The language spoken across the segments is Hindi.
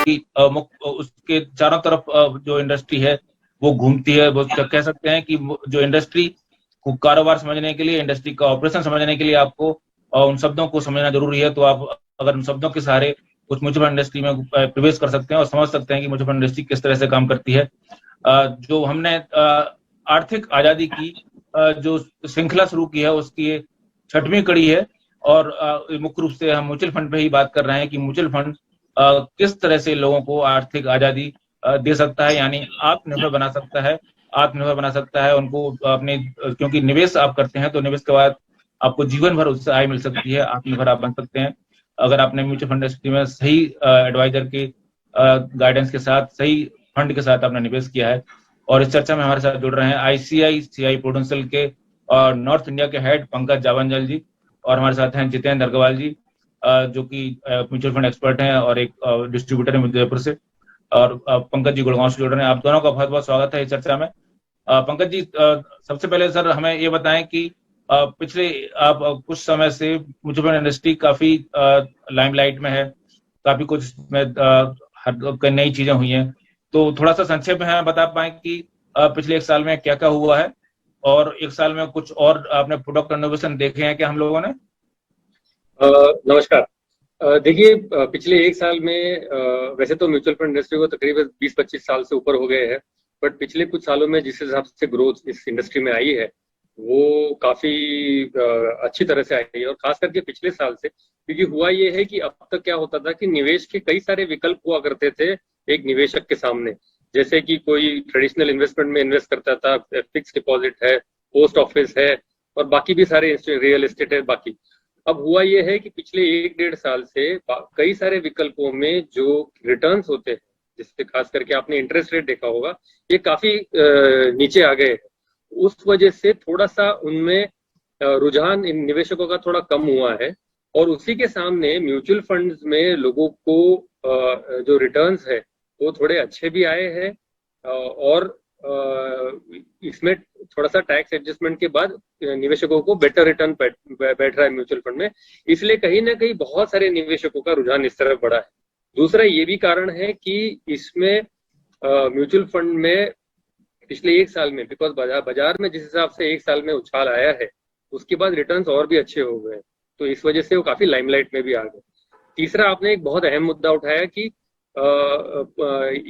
की उसके चारों तरफ जो इंडस्ट्री है वो घूमती है। वो कह सकते हैं कि जो इंडस्ट्री को कारोबार समझने के लिए, इंडस्ट्री का ऑपरेशन समझने के लिए आपको उन शब्दों को समझना जरूरी है। तो आप अगर उन शब्दों के सहारे कुछ म्यूचुअल फंड इंडस्ट्री में प्रवेश कर सकते हैं और समझ सकते हैं कि म्यूचुअल फंड इंडस्ट्री किस तरह से काम करती है। जो हमने आर्थिक आजादी की जो श्रृंखला शुरू की है उसकी ये 6वीं कड़ी है। और मुख्य रूप से हम म्यूचुअल फंड पे ही बात कर रहे हैं कि म्यूचुअल फंड किस तरह से लोगों को आर्थिक आजादी दे सकता है, यानी आत्मनिर्भर बना सकता है। आत्मनिर्भर बना सकता है उनको अपने, क्योंकि निवेश आप करते हैं तो निवेश के बाद आपको जीवन भर उससे आय मिल सकती है, आत्मनिर्भर आप बन सकते हैं अगर आपने म्यूचुअल फंड इंडस्ट्री में सही एडवाइजर के गाइडेंस के साथ, सही फंड के साथ आपने निवेश किया है। और इस चर्चा में हमारे साथ जुड़ रहे हैं आईसीआईसीआई प्रूडेंशियल के नॉर्थ इंडिया के हेड पंकज जावंजल जी, और हमारे साथ हैं जितेंद्र अग्रवाल जी जो कि म्यूचुअल फंड एक्सपर्ट हैं और एक डिस्ट्रीब्यूटर है उदयपुर से, और पंकज जी गुड़गांव से जुड़ रहे हैं। आप दोनों का बहुत बहुत स्वागत है इस चर्चा में। पंकज जी, सबसे पहले सर हमें ये बताएं कि पिछले आप कुछ समय से म्यूचुअल फंड इंडस्ट्री काफी लाइमलाइट में है, काफी कुछ में नई चीजें हुई हैं, तो थोड़ा सा संक्षेप में हमें बता पाएं कि पिछले 1 साल में क्या क्या हुआ है, और 1 साल में कुछ और आपने प्रोडक्ट इनोवेशन देखे हैं क्या हम लोगों ने? नमस्कार। देखिए, पिछले 1 साल में वैसे तो म्यूचुअल फंड इंडस्ट्री को तकरीबन 20-25 साल से ऊपर हो गए हैं, बट पिछले कुछ सालों में जिस हिसाब से ग्रोथ इस इंडस्ट्री में आई है वो काफी अच्छी तरह से आई है। और खास करके पिछले साल से, क्योंकि हुआ ये है कि अब तक क्या होता था कि निवेश के कई सारे विकल्प हुआ करते थे एक निवेशक के सामने। जैसे कि कोई ट्रेडिशनल इन्वेस्टमेंट में इन्वेस्ट करता था, फिक्स डिपॉजिट है, पोस्ट ऑफिस है, और बाकी भी सारे रियल एस्टेट है बाकी। अब हुआ ये है कि पिछले 1-1.5 साल से कई सारे विकल्पों में जो रिटर्न्स होते हैं, जिससे खास करके आपने इंटरेस्ट रेट देखा होगा, ये काफी नीचे आ गए हैं। उस वजह से थोड़ा सा उनमें रुझान इन निवेशकों का थोड़ा कम हुआ है, और उसी के सामने म्यूचुअल फंड्स में लोगों को जो रिटर्न्स है वो थोड़े अच्छे भी आए हैं, और इसमें थोड़ा सा टैक्स एडजस्टमेंट के बाद निवेशकों को बेटर रिटर्न बैठ रहा है म्यूचुअल फंड में। इसलिए कहीं ना कहीं बहुत सारे निवेशकों का रुझान इस तरफ बढ़ा है। दूसरा ये भी कारण है कि इसमें म्यूचुअल फंड में पिछले 1 साल में, बिकॉज बाजार में जिस हिसाब से 1 साल में उछाल आया है, उसके बाद रिटर्न्स और भी अच्छे हो गए, तो इस वजह से वो काफी लाइमलाइट में भी आ गए। तीसरा, आपने एक बहुत अहम मुद्दा उठाया कि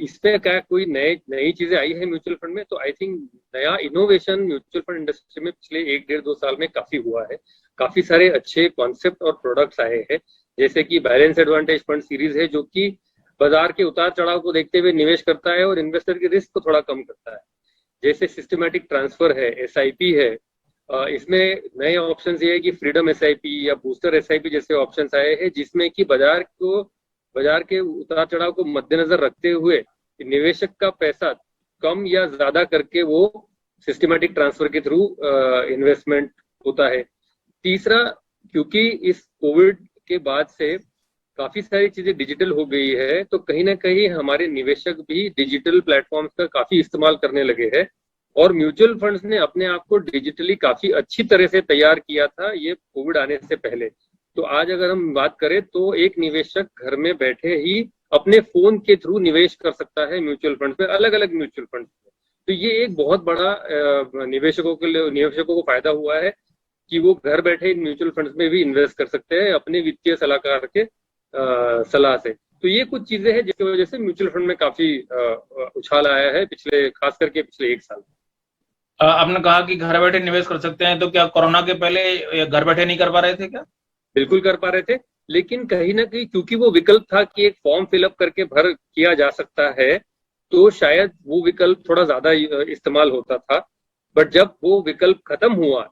इसमें क्या कोई नई चीजें आई है म्यूचुअल फंड में, तो आई थिंक नया इनोवेशन म्यूचुअल फंड इंडस्ट्री में पिछले 1-1.5-2 साल में काफी हुआ है। काफी सारे अच्छे कॉन्सेप्ट और प्रोडक्ट्स आए हैं, जैसे कि बैलेंस एडवांटेज फंड सीरीज है, जो कि बाजार के उतार चढ़ाव को देखते हुए निवेश करता है और इन्वेस्टर के रिस्क को थोड़ा कम करता है। जैसे सिस्टमैटिक ट्रांसफर है, एसआईपी है, इसमें नए ऑप्शंस ये है कि फ्रीडम एसआईपी या बूस्टर एसआईपी जैसे ऑप्शंस आए हैं, जिसमें कि बाजार के उतार चढ़ाव को मद्देनजर रखते हुए निवेशक का पैसा कम या ज्यादा करके वो सिस्टमैटिक ट्रांसफर के थ्रू इन्वेस्टमेंट होता है। तीसरा, क्योंकि इस कोविड के बाद से काफी सारी चीजें डिजिटल हो गई है, तो कहीं ना कहीं हमारे निवेशक भी डिजिटल प्लेटफॉर्म्स का काफी इस्तेमाल करने लगे हैं, और म्यूचुअल फंड्स ने अपने आप को डिजिटली काफी अच्छी तरह से तैयार किया था ये कोविड आने से पहले। तो आज अगर हम बात करें तो एक निवेशक घर में बैठे ही अपने फोन के थ्रू निवेश कर सकता है म्यूचुअल फंड पे, अलग अलग म्यूचुअल फंड पे। तो ये एक बहुत बड़ा निवेशकों को फायदा हुआ है कि वो घर बैठे इन म्यूचुअल फंड्स में भी इन्वेस्ट कर सकते हैं अपने वित्तीय सलाहकार के सलाह से। तो ये कुछ चीजें हैं जिसकी वजह से म्यूचुअल फंड में काफी उछाल आया है खास करके पिछले 1 साल। आपने कहा कि घर बैठे निवेश कर सकते हैं, तो क्या कोरोना के पहले घर बैठे नहीं कर पा रहे थे क्या? बिल्कुल कर पा रहे थे, लेकिन कहीं ना कहीं क्योंकि वो विकल्प था कि एक फॉर्म फिलअप करके भर किया जा सकता है, तो शायद वो विकल्प थोड़ा ज्यादा इस्तेमाल होता था। बट जब वो विकल्प खत्म हुआ,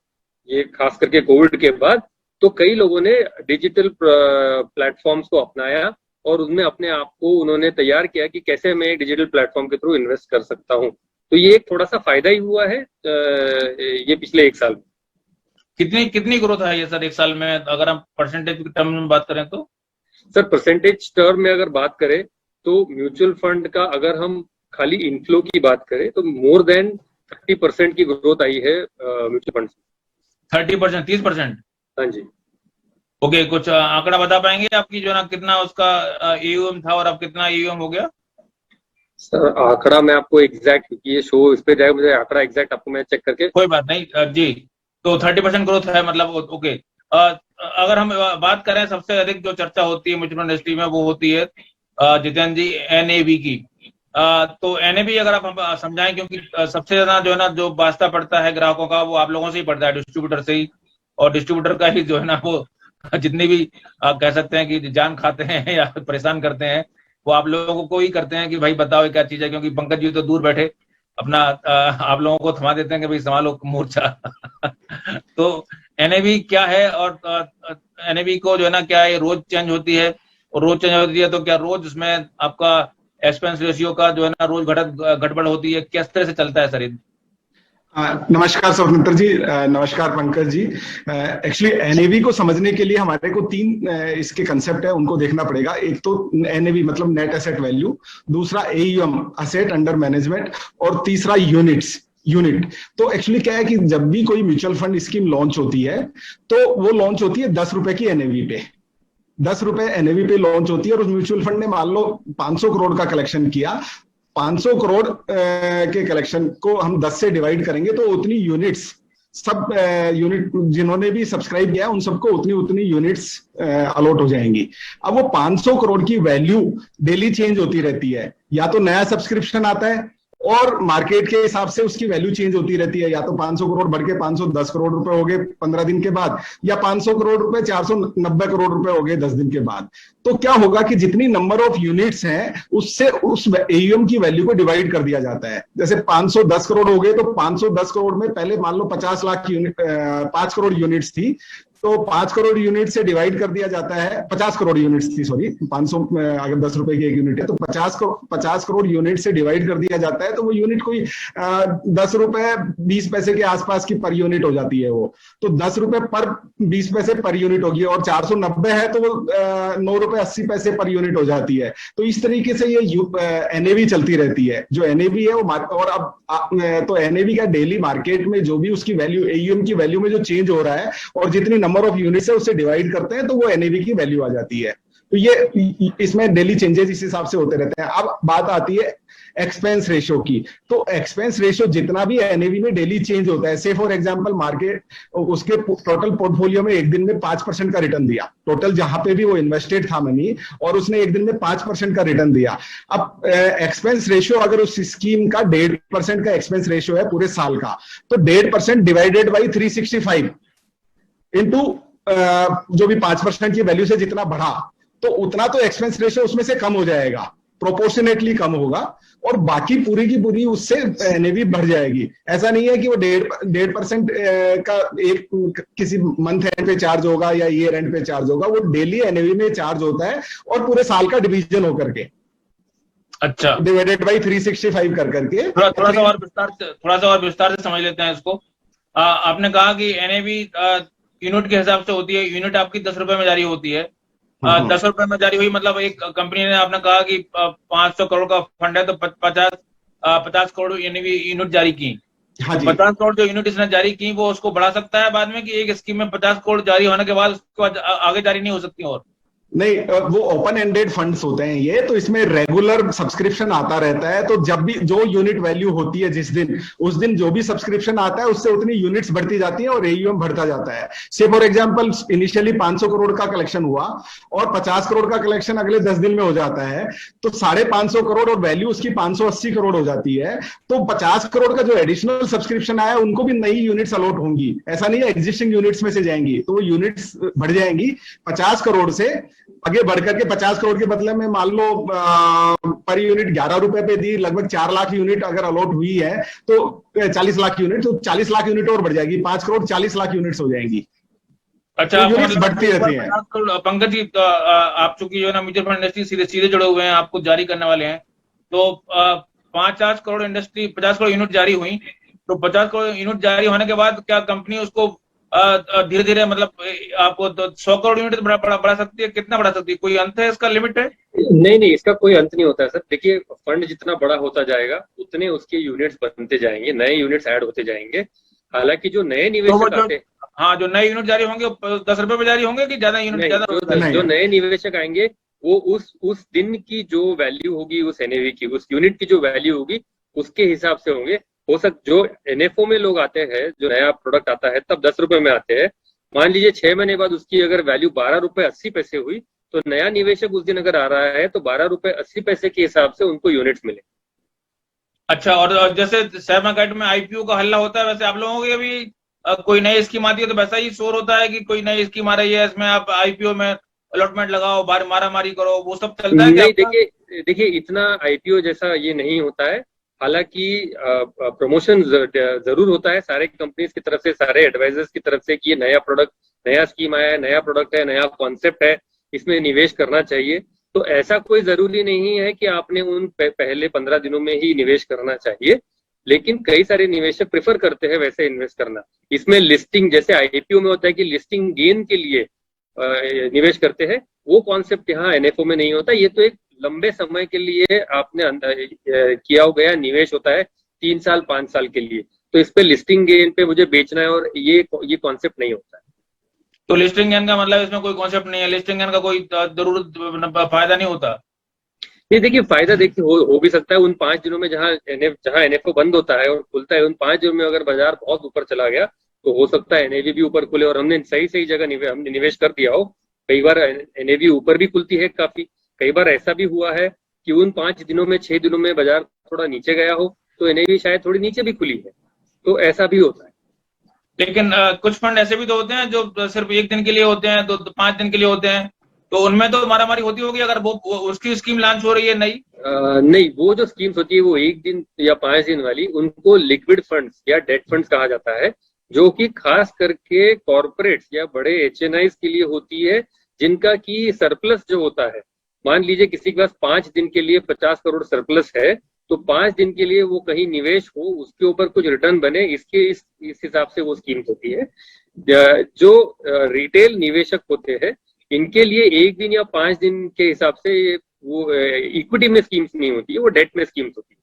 ये खास करके कोविड के बाद, तो कई लोगों ने डिजिटल प्लेटफॉर्म्स को अपनाया और उनमें अपने आप को उन्होंने तैयार किया कि कैसे मैं डिजिटल प्लेटफॉर्म के थ्रू इन्वेस्ट कर सकता हूँ। तो ये एक थोड़ा सा फायदा ही हुआ है ये पिछले 1 साल में। कितनी ग्रोथ है ये सर 1 साल में, अगर हम परसेंटेज टर्म में बात करें तो? सर, परसेंटेज टर्म में अगर बात करें तो म्यूचुअल फंड का अगर हम खाली इनफ्लो की बात करें तो मोर देन 30% की ग्रोथ आई है म्यूचुअल फंड। 30%? 30%? हाँ जी। ओके, कुछ आंकड़ा बता पाएंगे आपकी जो है ना, कितना उसका AUM था और अब कितना AUM हो गया? सर आंकड़ा मैं आपको एग्जैक्ट, क्योंकि ये शो इस पे जाएगा, मुझे आंकड़ा एग्जैक्ट आपको मैं चेक करके। कोई बात नहीं जी। तो 30% ग्रोथ है मतलब, ओके। अगर हम बात करें, सबसे अधिक जो चर्चा होती है म्यूचुअल फंड इंडस्ट्री में वो होती है जितेंद्र जी, NAV की। तो NAV अगर आप हम समझाएं, क्योंकि सबसे ज्यादा जो है ना, जो वास्ता पड़ता है ग्राहकों का वो आप लोगों से ही पड़ता है, डिस्ट्रीब्यूटर से ही। और डिस्ट्रीब्यूटर का ही जो है ना वो जितनी भी कह सकते हैं कि जान खाते हैं या परेशान करते हैं, वो आप लोगों को ही करते हैं कि भाई बताओ ये क्या चीज है। क्योंकि पंकज जी तो दूर बैठे अपना आप लोगों को थमा देते हैं कि भाई संभालो मोर्चा। तो NAV क्या है, और NAV को जो है ना, क्या ये रोज चेंज होती है? और रोज चेंज होती है तो क्या रोज उसमें आपका एक्सपेंस रेशियो का जो है ना रोज गड़बड़ होती है? किस तरह से चलता है सर ये? नमस्कार स्वतंत्र जी, नमस्कार पंकज जी। एक्चुअली एनएवी को समझने के लिए हमारे को तीन इसके कंसेप्ट है, उनको देखना पड़ेगा। एक तो एनएवी मतलब नेट एसेट वैल्यू, दूसरा AUM असेट अंडर मैनेजमेंट, और तीसरा यूनिट। तो एक्चुअली क्या है कि जब भी कोई म्यूचुअल फंड स्कीम लॉन्च होती है तो वो लॉन्च होती है 10 रुपए की एनएवी पे। 10 रुपए एनएवी पे लॉन्च होती है, और उस म्यूचुअल फंड ने मान लो 500 करोड़ का कलेक्शन किया। 500 करोड़ के कलेक्शन को हम 10 से डिवाइड करेंगे तो उतनी यूनिट्स, सब यूनिट जिन्होंने भी सब्सक्राइब किया उन सबको उतनी यूनिट्स अलॉट हो जाएंगी। अब वो 500 करोड़ की वैल्यू डेली चेंज होती रहती है, या तो नया सब्सक्रिप्शन आता है और मार्केट के हिसाब से उसकी वैल्यू चेंज होती रहती है, या तो 500 करोड़ बढ़ के 510 करोड़ रुपए हो गए 15 दिन के बाद, या 500 करोड़ रुपए 490 करोड़ रुपए हो गए 10 दिन के बाद। तो क्या होगा कि जितनी नंबर ऑफ यूनिट्स हैं उससे उस AUM की वैल्यू को डिवाइड कर दिया जाता है। जैसे 510 करोड़ हो गए तो 510 करोड़ में पहले मान लो 50 लाख यूनिट 5 करोड़ यूनिट्स थी, तो 5 करोड़ यूनिट से डिवाइड कर दिया जाता है। 50 करोड़ यूनिट्स थी, सॉरी, 500 अगर 10 रुपए की एक यूनिट है तो 50 करोड़ यूनिट से डिवाइड कर दिया जाता है, तो वो यूनिट कोई 10 रुपए 20 पैसे के आसपास की पर यूनिट हो जाती है। वो तो 10 रुपए पर 20 पैसे पर यूनिट होगी, और 490 है तो वो 9 रुपए 80 पैसे पर यूनिट हो जाती है। तो इस तरीके से ये NAV चलती रहती है। जो NAV है वो और अब तो NAV का डेली मार्केट में जो भी उसकी वैल्यू AUM की वैल्यू में जो चेंज हो रहा है और जितनी नंबर ऑफ यूनिट्स है उससे डिवाइड करते हैं तो वो NAV की वैल्यू आ जाती है। तो ये इसमें डेली चेंजेस इस हिसाब से होते रहते हैं। अब बात आती है एक्सपेंस रेशियो की। तो एक्सपेंस रेशियो जितना भी NAV में डेली चेंज होता है, से फॉर एग्जांपल मार्केट उसके टोटल पोर्टफोलियो में एक दिन में 5% का रिटर्न दिया, टोटल जहां पे भी वो इन्वेस्टेड था मनी, और उसने एक दिन में 5% का रिटर्न दिया। अब एक्सपेंस रेशियो अगर उस स्कीम का 1.5% का एक्सपेंस रेशियो है पूरे साल का, तो 1.5% डिवाइडेड बाई 365 इंटू जो भी 5% की वैल्यू से जितना बढ़ा, तो उतना तो एक्सपेंस रेशियो उसमें से कम हो जाएगा, प्रोपोर्शनेटली कम होगा, और बाकी पूरी की पूरी उससे NAV बढ़ जाएगी। ऐसा नहीं है कि वो 1.5% का एक किसी मंथ एंड पे चार्ज होगा या ईयर एंड पे चार्ज होगा, वो डेली NAV में चार्ज होता है, और पूरे साल का डिवीजन होकर के, अच्छा, डिवाइडेड बाई 365 कर करके। थोड़ा सा और विस्तार से समझ लेते हैं इसको। आपने कहा कि NAV यूनिट के हिसाब से होती है। यूनिट आपकी 10 रुपए में जारी होती है। 10 रुपए में जारी हुई मतलब एक कंपनी ने, आपने कहा कि 500 करोड़ का फंड है तो 50 करोड़ यूनिट जारी की। हाँ जी। 50 करोड़ जो यूनिट इसने जारी की वो उसको बढ़ा सकता है बाद में, कि एक स्कीम में 50 करोड़ जारी होने के बाद उसके बाद आगे जारी नहीं हो सकती? और नहीं, वो ओपन एंडेड फंड्स होते हैं ये, तो इसमें रेगुलर सब्सक्रिप्शन आता रहता है। तो जब भी जो यूनिट वैल्यू होती है जिस दिन, उस दिन जो भी सब्सक्रिप्शन आता है उससे उतनी यूनिट्स बढ़ती जाती है और AUM बढ़ता जाता है। से फॉर एग्जांपल इनिशियली 500 करोड़ का कलेक्शन हुआ और 50 करोड़ का कलेक्शन अगले 10 दिन में हो जाता है, तो 550 करोड़ और वैल्यू उसकी 580 करोड़ हो जाती है। तो 50 करोड़ का जो एडिशनल सब्सक्रिप्शन आया उनको भी नई यूनिट्स अलॉट होंगी। ऐसा नहीं है एग्जिस्टिंग यूनिट्स में से जाएंगी, तो वो यूनिट्स बढ़ जाएंगी 50 करोड़ से आगे बढ़कर के। 50 करोड़ के बदले में मान लो पर यूनिट 11 रुपए पे दी, लगभग 4 लाख यूनिट अगर अलॉट हुई है तो 40 लाख यूनिट, तो 40 लाख यूनिट और बढ़ जाएगी, 5 करोड़ 40 लाख यूनिट्स हो जाएंगी। अच्छा, तो यूनिट्स बढ़ती रहती है। पंकज जी, आप चूंकि जो है ना म्यूचुअल फंड इंडस्ट्री सीधे जुड़े हुए हैं, आपको जारी करने वाले हैं, तो 50 करोड़ इंडस्ट्री 50 करोड़ यूनिट जारी हुई, तो 50 करोड़ यूनिट जारी होने के बाद क्या कंपनी उसको धीरे धीरे मतलब आपको तो 100 करोड़ यूनिट बढ़ा सकती है? कितना बढ़ा सकती है? कोई अंत है इसका, लिमिट है? नहीं, इसका कोई अंत नहीं होता है सर। देखिए, फंड जितना बड़ा होता जाएगा उतने उसके यूनिट्स बनते जाएंगे, नए यूनिट्स ऐड होते जाएंगे। हालांकि जो नए निवेशक आते हैं, हाँ, जो नए यूनिट जारी होंगे 10 रुपए में जारी होंगे कि ज्यादा यूनिट ज्यादा? जो नए निवेशक आएंगे वो उस दिन की जो वैल्यू होगी उस एनएवी की, उस यूनिट की जो वैल्यू होगी उसके हिसाब से होंगे। जो एनएफओ में लोग आते हैं, जो नया प्रोडक्ट आता है तब 10 रुपए में आते हैं। मान लीजिए 6 महीने बाद उसकी अगर वैल्यू 12 रुपए 80 पैसे हुई, तो नया निवेशक उस दिन अगर आ रहा है तो 12 रुपए 80 पैसे के हिसाब से उनको यूनिट्स मिले। अच्छा, और जैसे शेयर मार्केट में आईपीओ का हल्ला होता है, वैसे आप लोगों की अभी कोई नई स्कीम आती है तो वैसा ही शोर होता है कि कोई नई स्कीम आ रही है, इसमें आप आईपीओ में अलॉटमेंट लगाओ, मारा मारी करो, वो सब चलता है? नहीं, देखिए इतना आईपीओ जैसा ये नहीं होता है। हालांकि प्रमोशन जरूर होता है सारे कंपनीज की तरफ से, सारे एडवाइजर्स की तरफ से कि ये नया प्रोडक्ट, नया स्कीम आया है, नया प्रोडक्ट है, नया कॉन्सेप्ट है, इसमें निवेश करना चाहिए। तो ऐसा कोई जरूरी नहीं है कि आपने उन पहले 15 दिनों में ही निवेश करना चाहिए, लेकिन कई सारे निवेशक प्रेफर करते हैं वैसे इन्वेस्ट करना। इसमें लिस्टिंग, जैसे आईपीओ में होता है कि लिस्टिंग गेन के लिए निवेश करते हैं, वो कॉन्सेप्ट यहाँ एनएफओ में नहीं होता। ये तो एक लंबे समय के लिए आपने किया गया निवेश होता है, 3 साल 5 साल के लिए। तो इस पे लिस्टिंग गेन पे मुझे बेचना है, और ये कॉन्सेप्ट नहीं होता है। तो लिस्टिंग गेन का मतलब इसमें कोई कॉन्सेप्ट नहीं है, लिस्टिंग गेन का कोई जरूरत फायदा नहीं होता? ये देखिए फायदा देखिए हो भी सकता है उन 5 दिनों में, जहां एनएफओ बंद होता है और खुलता है, उन 5 दिनों में अगर बाजार बहुत ऊपर चला गया तो हो सकता है एनएवी भी ऊपर खुले और हमने सही जगह हमने निवेश कर दिया हो। कई बार एनएवी ऊपर भी खुलती है काफी। कई बार ऐसा भी हुआ है कि उन 5 दिनों में 6 दिनों में बाजार थोड़ा नीचे गया हो तो एनएवी शायद थोड़ी नीचे भी खुली है, तो ऐसा भी होता है। लेकिन कुछ फंड ऐसे भी तो होते हैं जो सिर्फ 1 दिन के लिए होते हैं, 5 दिन के लिए होते हैं, तो उनमें तो मारामारी होती होगी अगर वो उसकी स्कीम लॉन्च हो रही है नई? नहीं, वो जो स्कीम्स होती है वो 1 दिन या 5 दिन वाली, उनको लिक्विड फंड्स या डेट फंड्स कहा जाता है, जो कि खास करके कॉर्पोरेट्स या बड़े एचएनआईज के लिए होती है, जिनका की सरप्लस जो होता है, मान लीजिए किसी के पास 5 दिन के लिए 50 करोड़ सरप्लस है, तो 5 दिन के लिए वो कहीं निवेश हो, उसके ऊपर कुछ रिटर्न बने, इस हिसाब से वो स्कीम होती है। जो रिटेल निवेशक होते हैं इनके लिए 1 दिन या 5 दिन के हिसाब से वो इक्विटी में स्कीम्स नहीं होती है, वो डेट में स्कीम्स होती है।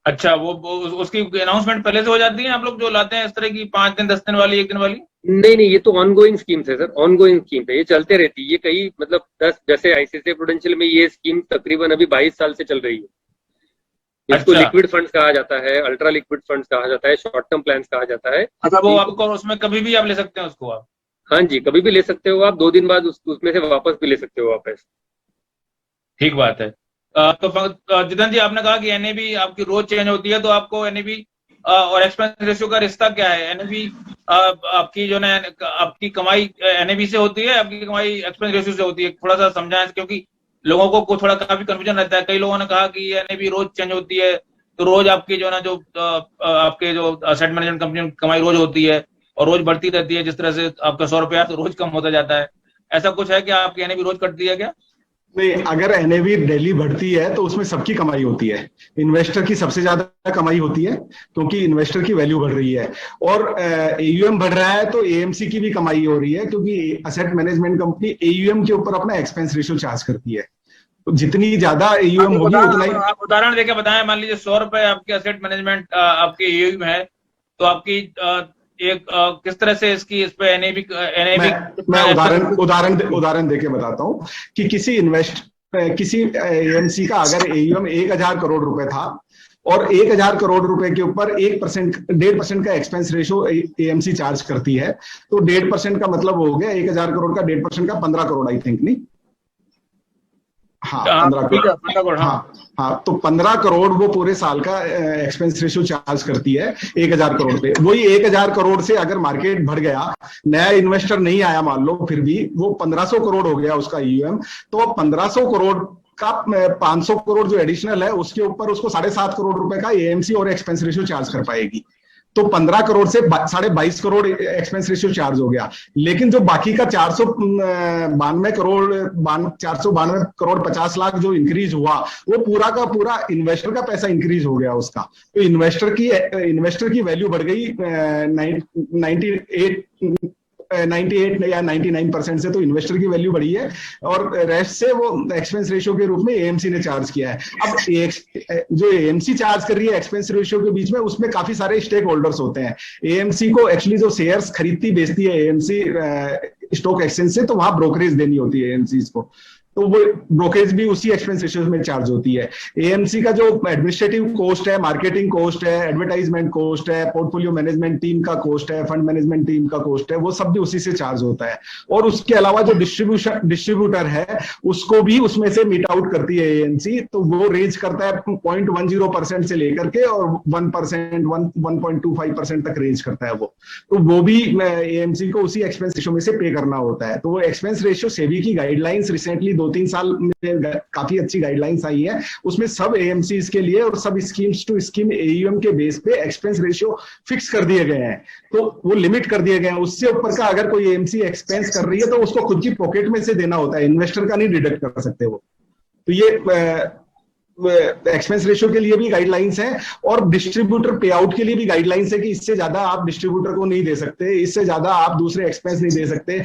अच्छा, वो उसकी अनाउंसमेंट पहले से हो जाती है? आप लोग जो लाते हैं इस तरह की 5 दिन 10 दिन वाली, 1 दिन वाली? नहीं, ये तो ऑनगोइंग स्कीम्स है सर, ऑनगोइंग स्कीम है, ये चलते रहती है। ये कई मतलब 10, जैसे आईसीआईसीआई प्रूडेंशियल में ये स्कीम तकरीबन अभी 22 साल से चल रही है। इसको लिक्विड फंड्स कहा जाता है, अल्ट्रा लिक्विड फंड्स कहा जाता है, शॉर्ट टर्म प्लान्स कहा जाता है। अच्छा, वो आपको उसमें कभी भी आप ले सकते हैं उसको? आप हाँ जी, कभी भी ले सकते हो आप, 2 दिन बाद उसमें से वापस भी ले सकते हो वापस। ठीक बात है। तो जितेंद्र जी, आपने कहा कि एनएवी आपकी रोज चेंज होती है, तो आपको एनएवी और एक्सपेंस रेशियो का रिश्ता क्या है? एनएवी आपकी जो है आपकी कमाई एनएवी से होती है, आपकी कमाई एक्सपेंस रेशियो से होती है? थोड़ा सा समझाएं, क्योंकि लोगों को थोड़ा काफी कंफ्यूजन रहता है। कई लोगों ने कहा कि एनएवी रोज चेंज होती है, तो रोज आपकी जो है ना जो आपके जो असेट मैनेजमेंट कंपनी की कमाई रोज होती है और रोज बढ़ती रहती है, जिस तरह से आपका 100 रुपया तो रोज कम होता जाता है। ऐसा कुछ है कि आपकी एनएवी रोज कटती है क्या? नहीं, अगर एनएवी डेली बढ़ती है तो उसमें सबकी कमाई होती है। इन्वेस्टर की सबसे ज्यादा कमाई होती है क्योंकि इन्वेस्टर की वैल्यू बढ़ रही है, और एयूएम बढ़ रहा है तो एएमसी की भी कमाई हो रही है, क्योंकि असेट मैनेजमेंट कंपनी एयूएम के ऊपर अपना एक्सपेंस रेशियो चार्ज करती है। तो जितनी ज्यादा एयूएम होगी उतना ही। आप उदाहरण देके बताएं, मान लीजिए 100 रुपए आपके असेट मैनेजमेंट आपके एयूएम है, तो आपकी एक किस तरह से इसकी इस पे एनएवी मैं उदाहरण देके बताता हूँ कि किसी एएमसी का अगर एयूएम 1000 करोड़ रुपए था और 1000 करोड़ रुपए के ऊपर 1.5% का एक्सपेंस रेशियो एएमसी चार्ज करती है, तो 1.5% का मतलब हो गया 1000 करोड़ का 1.5% का 15 करोड़, आई थिंक। नहीं, हाँ 15 करोड़। हाँ, तो 15 करोड़ वो पूरे साल का एक्सपेंस रेशियो चार्ज करती है 1000 करोड़ पे। वही 1000 करोड़ से अगर मार्केट बढ़ गया, नया इन्वेस्टर नहीं आया मान लो, फिर भी वो 1500 करोड़ हो गया उसका ईयूएम, तो 1500 करोड़ का 500 करोड़ जो एडिशनल है उसके ऊपर उसको 7.5 करोड़ रुपए का एएमसी और एक्सपेंस रेशियो चार्ज कर पाएगी। तो 15 करोड़ से 22.5 करोड़ एक्सपेंस रेशियो चार्ज हो गया। लेकिन जो बाकी का 492 करोड़ 50 लाख जो इंक्रीज हुआ, वो पूरा का पूरा इन्वेस्टर का पैसा इंक्रीज हो गया उसका। तो इन्वेस्टर की वैल्यू बढ़ गई 98 या 99% से तो इन्वेस्टर की वैल्यू बढ़ी है, और रेस्ट से वो एक्सपेंस रेशियो के रूप में एएमसी ने चार्ज किया है। अब जो एएमसी चार्ज कर रही है एक्सपेंस रेशियो के बीच में, उसमें काफी सारे स्टेक होल्डर्स होते हैं। एएमसी को एक्चुअली जो शेयर्स खरीदती बेचती है एएमसी स्टॉक एक्सचेंज से, तो वहां ब्रोकरेज देनी होती है एएमसी को, तो वो ब्रोकरेज भी उसी एक्सपेंस रेशियो में चार्ज होती है। एएमसी का जो एडमिनिस्ट्रेटिव कॉस्ट है, मार्केटिंग कॉस्ट है, एडवर्टाइजमेंट कॉस्ट है, पोर्टफोलियो मैनेजमेंट टीम का कॉस्ट है, फंड मैनेजमेंट टीम का कॉस्ट है, वो सब भी उसी से चार्ज होता है। और उसके अलावा जो डिस्ट्रीब्यूटर है उसको भी उसमें से मीट आउट करती है एएमसी, तो वो रेंज करता है 0.10% से लेकर के और 1%, 1.25% तक रेंज करता है वो, तो वो भी एएमसी को उसी एक्सपेंस रेशियो में से पे करना होता है। तो वो एक्सपेंस रेशियो सेबी की गाइडलाइंस रिसेंटली 2-3 साल में काफी अच्छी गाइडलाइंस आई है, उसमें सब एएमसीज के लिए और सब स्कीम्स टू स्कीम एयूएम के बेस पे एक्सपेंस रेशियो फिक्स कर दिए गए हैं, तो वो लिमिट कर दिए गए हैं। उससे ऊपर का अगर कोई एएमसी एक्सपेंस कर रही है तो उसको खुद की पॉकेट में से देना होता है, इन्वेस्टर का नहीं डिडक्ट कर सकते वो। तो ये एक्सपेंस रेशियो के लिए भी गाइडलाइंस है, और डिस्ट्रीब्यूटर पे आउट के लिए भी गाइडलाइंस है कि इससे ज्यादा आप डिस्ट्रीब्यूटर को नहीं दे सकते, इससे ज्यादा आप दूसरे एक्सपेंस नहीं दे सकते।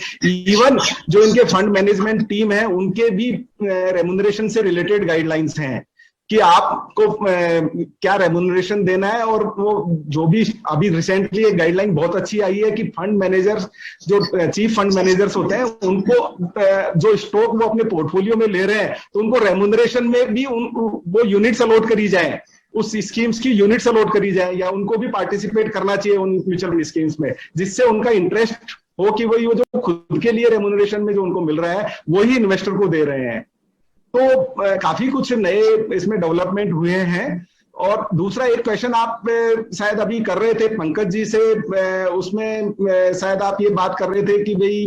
इवन जो इनके फंड मैनेजमेंट टीम है उनके भी रेम्यूनरेशन से रिलेटेड गाइडलाइंस हैं कि आपको क्या रेम्यूनरेशन देना है। और वो जो भी अभी रिसेंटली एक गाइडलाइन बहुत अच्छी आई है कि फंड मैनेजर्स, जो चीफ फंड मैनेजर्स होते हैं, उनको जो स्टॉक वो अपने पोर्टफोलियो में ले रहे हैं तो उनको रेम्यूनरेशन में भी वो यूनिट्स अलॉट करी जाए, उस स्कीम्स की यूनिट्स अलॉट करी जाए, या उनको भी पार्टिसिपेट करना चाहिए उन म्यूचुअल स्कीम्स में, जिससे उनका इंटरेस्ट हो कि वही वो जो खुद के लिए रेम्यूनरेशन में जो उनको मिल रहा है वही इन्वेस्टर को दे रहे हैं। तो काफी कुछ नए इसमें डेवलपमेंट हुए हैं। और दूसरा एक क्वेश्चन आप शायद अभी कर रहे थे पंकज जी से, उसमें शायद आप ये बात कर रहे थे कि भाई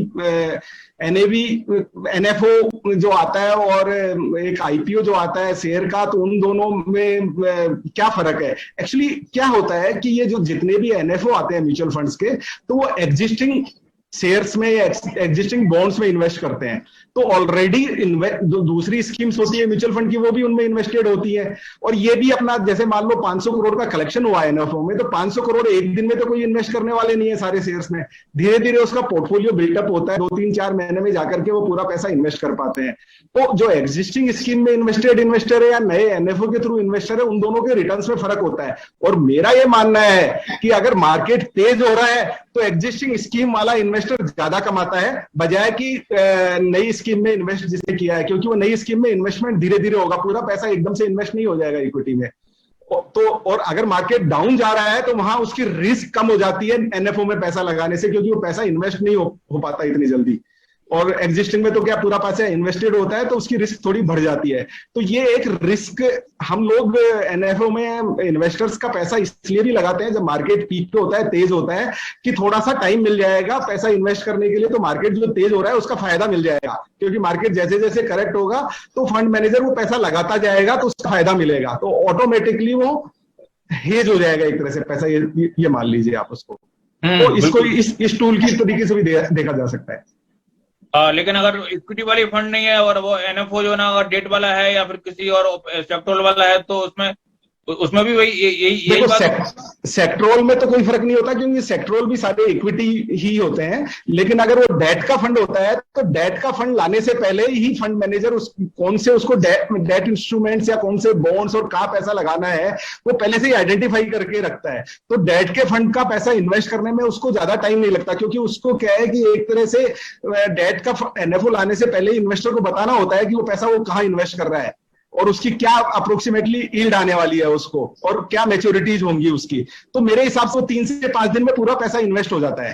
एनएवी एनएफओ जो आता है और एक आईपीओ जो आता है शेयर का, तो उन दोनों में क्या फर्क है। एक्चुअली क्या होता है कि ये जो जितने भी एनएफओ आते हैं म्यूचुअल फंड्स के, तो वो एग्जिस्टिंग शेयर्स में या एग्जिस्टिंग बॉन्ड्स में इन्वेस्ट करते हैं, तो ऑलरेडी जो दूसरी स्कीम्स होती है म्यूचुअल फंड की वो भी उनमें इन्वेस्टेड होती है। और ये भी अपना, जैसे मान लो 500 करोड़ का कलेक्शन हुआ है एनएफओ में, तो 500 करोड़ एक दिन में तो कोई इन्वेस्ट करने वाले नहीं है सारे शेयर्स में, धीरे धीरे उसका पोर्टफोलियो बिल्डअप होता है, 2-3-4 महीने में जाकर के वो पूरा पैसा इन्वेस्ट कर पाते हैं। तो जो एग्जिस्टिंग स्कीम में इन्वेस्टेड इन्वेस्टर है या नए एनएफओ के थ्रू इन्वेस्टर है, उन दोनों के रिटर्न्स में फर्क होता है। और मेरा ये मानना है कि अगर मार्केट तेज हो रहा है तो एग्जिस्टिंग स्कीम वाला इन्वेस्टर ज्यादा कमाता है बजाय कि नई स्कीम में इन्वेस्ट जिसने किया है, क्योंकि वो नई स्कीम में इन्वेस्टमेंट धीरे धीरे होगा, पूरा पैसा एकदम से इन्वेस्ट नहीं हो जाएगा इक्विटी में। तो और अगर मार्केट डाउन जा रहा है तो वहां उसकी रिस्क कम हो जाती है एनएफओ में पैसा लगाने से, क्योंकि वो पैसा इन्वेस्ट नहीं हो पाता इतनी जल्दी। और एग्जिस्टिंग में तो क्या पूरा पैसा इन्वेस्टेड होता है, तो उसकी रिस्क थोड़ी बढ़ जाती है। तो ये एक रिस्क हम लोग एनएफओ में इन्वेस्टर्स का पैसा इसलिए भी लगाते हैं जब मार्केट पीक पे होता है, तेज होता है, कि थोड़ा सा टाइम मिल जाएगा पैसा इन्वेस्ट करने के लिए, तो मार्केट जो तेज हो रहा है उसका फायदा मिल जाएगा, क्योंकि मार्केट जैसे जैसे करेक्ट होगा तो फंड मैनेजर वो पैसा लगाता जाएगा तो उसका फायदा मिलेगा, तो ऑटोमेटिकली वो हेज हो जाएगा एक तरह से पैसा, ये मान लीजिए आप उसको। तो इसको इस टूल की तरीके से भी देखा जा सकता है। लेकिन अगर इक्विटी वाली फंड नहीं है और वो एनएफओ जो ना अगर डेट वाला है या फिर किसी और सेक्टोरल वाला है, तो उसमें भी वही यही बात। सेक्टोरल में तो कोई फर्क नहीं होता, क्योंकि सेक्टोरल भी सारे इक्विटी ही होते हैं। लेकिन अगर वो डेट का फंड होता है तो डेट का फंड लाने से पहले ही फंड मैनेजर कौन से उसको डेट इंस्ट्रूमेंट्स या कौन से बॉन्ड्स और कहाँ पैसा लगाना है वो पहले से ही आइडेंटिफाई करके रखता है। तो डेट के फंड का पैसा इन्वेस्ट करने में उसको ज्यादा टाइम नहीं लगता, क्योंकि उसको क्या है कि एक तरह से डेट का एनएफओ लाने से पहले इन्वेस्टर को बताना होता है कि वो पैसा वो कहाँ इन्वेस्ट कर रहा है और उसकी क्या अप्रोक्सीमेटली यील्ड आने वाली है उसको, और क्या मैच्योरिटीज होंगी उसकी। तो मेरे हिसाब से 3 से 5 दिन में पूरा पैसा इन्वेस्ट हो जाता है।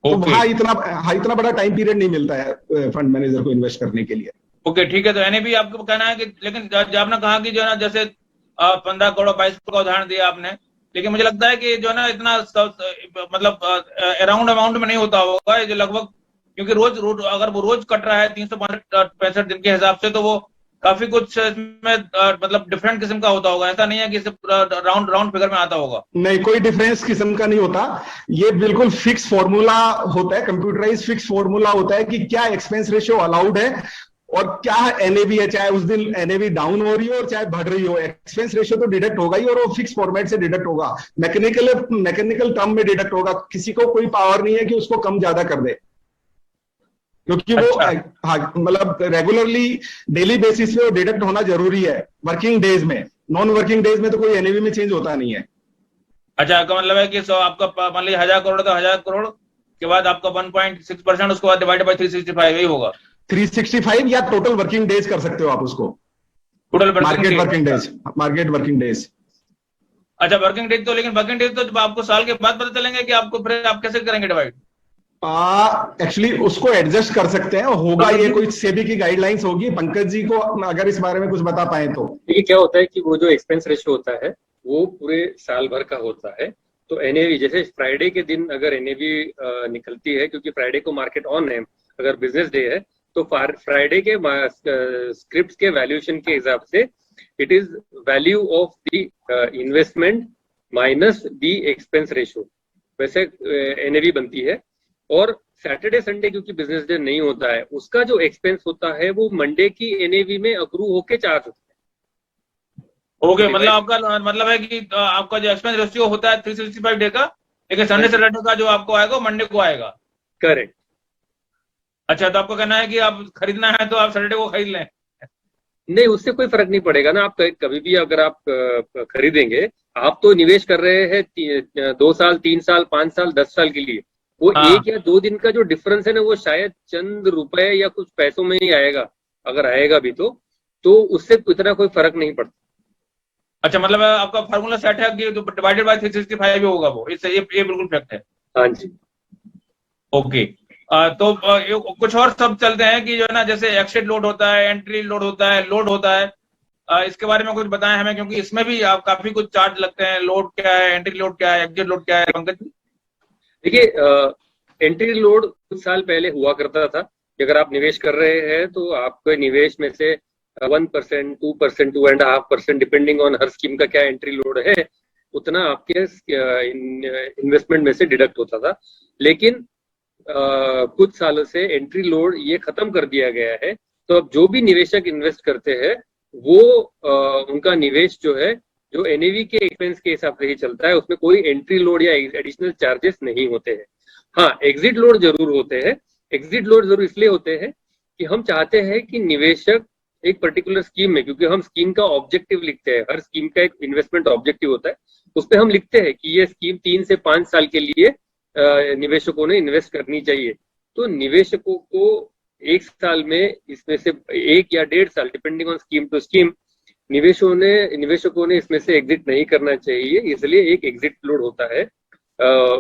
तो वहां इतना बड़ा टाइम पीरियड नहीं मिलता है फंड मैनेजर को इन्वेस्ट करने के लिए। ओके, ठीक है। तो एनएबी आपको कहना है कि, लेकिन आपने कहा कि जो है ना, जैसे 15 करोड़ 22 करोड़ का उदाहरण दिया आपने, लेकिन मुझे लगता है कि जो है ना इतना मतलब अराउंड अमाउंट में नहीं होता होगा, जो लगभग, क्योंकि रोज अगर वो रोज कट रहा है 365 दिन के हिसाब से, तो वो काफी कुछ इसमें मतलब डिफरेंट किस्म का होता होगा। ऐसा नहीं है कि राउंड फिगर में आता होगा। नहीं, कोई डिफरेंस किस्म का नहीं होता। ये बिल्कुल फिक्स फॉर्मूला होता है, कंप्यूटराइज फिक्स फॉर्मूला होता है कि क्या एक्सपेंस रेशियो अलाउड है और क्या एनएवी है, चाहे उस दिन एनएवी डाउन हो रही हो और चाहे बढ़ रही हो, एक्सपेंस रेशियो तो डिडक्ट होगा ही, और वो फिक्स फॉर्मेट से डिडक्ट होगा, मैकेनिकल टर्म में डिडक्ट होगा, किसी को कोई पावर नहीं है कि उसको कम ज्यादा कर दे, क्योंकि वो हाँ मतलब रेगुलरली डेली बेसिस पे वो डिडक्ट होना जरूरी है वर्किंग डेज में। नॉन वर्किंग डेज में तो कोई एनएवी में चेंज होता नहीं है। अच्छा, का मतलब है कि आपका मान लीजिए 1000 करोड़, तो 1000 करोड़ के बाद आपका 1.6%, उसके बाद डिवाइड बाय 365 यही होगा। 365 या टोटल वर्किंग डेज कर सकते हो आप उसको, टोटल मार्केट वर्किंग डेज। अच्छा, वर्किंग डेज तो, लेकिन वर्किंग डेज तो आपको साल के बाद पता चलेंगे कि आपको, फिर आप कैसे करेंगे डिवाइड? एक्चुअली उसको एडजस्ट कर सकते हैं, होगा ये कोई सेबी की गाइडलाइंस होगी। पंकज जी को अगर इस बारे में कुछ बता पाए तो। देखिए क्या होता है कि वो जो एक्सपेंस रेशियो होता है वो पूरे साल भर का होता है। तो एनएवी जैसे फ्राइडे के दिन अगर एनएवी निकलती है, क्योंकि फ्राइडे को मार्केट ऑन है, अगर बिजनेस डे है तो फ्राइडे के स्क्रिप्ट के वैल्यूएशन के हिसाब से it is value of the investment minus the expense ratio, वैसे एनएवी बनती है। और सैटरडे संडे क्योंकि बिजनेस डे नहीं होता है, उसका जो एक्सपेंस होता है वो मंडे की एनएवी में अक्रू होके चार्ज होता है। ओके, मतलब आपका मतलब है कि आपका जो एक्सपेंस रेशियो होता है 365 डे का, लेकिन संडे सैटरडे का जो आपको आएगा मंडे को आएगा। करेक्ट। अच्छा, तो आपको कहना है कि आप खरीदना है तो आप सैटरडे को खरीद लें? नहीं, उससे कोई फर्क नहीं पड़ेगा ना। आप कभी भी अगर आप खरीदेंगे, आप तो निवेश कर रहे हैं 2 साल 3 साल 5 साल 10 साल के लिए। वो 1 या 2 दिन का जो डिफरेंस है ना, वो शायद चंद रुपए या कुछ पैसों में ही आएगा, अगर आएगा भी तो उससे इतना कोई फर्क नहीं पड़ता। अच्छा, मतलब आपका फार्मूला सेट है कि डिवाइडेड बाय 365 ही होगा वो, इससे ये बिल्कुल फैक्ट है। हाँ जी। ओके, तो कुछ और सब चलते हैं कि जो है ना, जैसे एक्सिट लोड होता है, एंट्री लोड होता है, लोड होता है, इसके बारे में कुछ बताएं हमें, क्योंकि इसमें भी आप काफी कुछ चार्ज लगते हैं। लोड क्या है, एंट्री लोड क्या है, एग्जिट लोड क्या है, पंकज जी? देखिए, एंट्री लोड कुछ साल पहले हुआ करता था कि अगर आप निवेश कर रहे हैं तो आपके निवेश में से 1%, 2%, 2.5% डिपेंडिंग ऑन हर स्कीम का क्या एंट्री लोड है, उतना आपके इन्वेस्टमेंट में से डिडक्ट होता था। लेकिन कुछ सालों से एंट्री लोड ये खत्म कर दिया गया है। तो अब जो भी निवेशक इन्वेस्ट करते हैं वो उनका निवेश जो है, जो एनएवी के एक्सपेंस के हिसाब से ही चलता है, उसमें कोई एंट्री लोड या एडिशनल चार्जेस नहीं होते हैं। हाँ, एग्जिट लोड जरूर होते हैं। एग्जिट लोड जरूर इसलिए होते हैं कि हम चाहते हैं कि निवेशक एक पर्टिकुलर स्कीम में, क्योंकि हम स्कीम का ऑब्जेक्टिव लिखते हैं, हर स्कीम का एक इन्वेस्टमेंट ऑब्जेक्टिव होता है, उस पर हम लिखते हैं कि ये स्कीम 3 से 5 साल के लिए निवेशकों ने इन्वेस्ट करनी चाहिए। तो निवेशकों को 1 साल में इसमें से 1 या 1.5 साल depending on scheme to scheme निवेशकों ने इसमें से एग्जिट नहीं करना चाहिए, इसलिए एक एग्जिट लोड होता है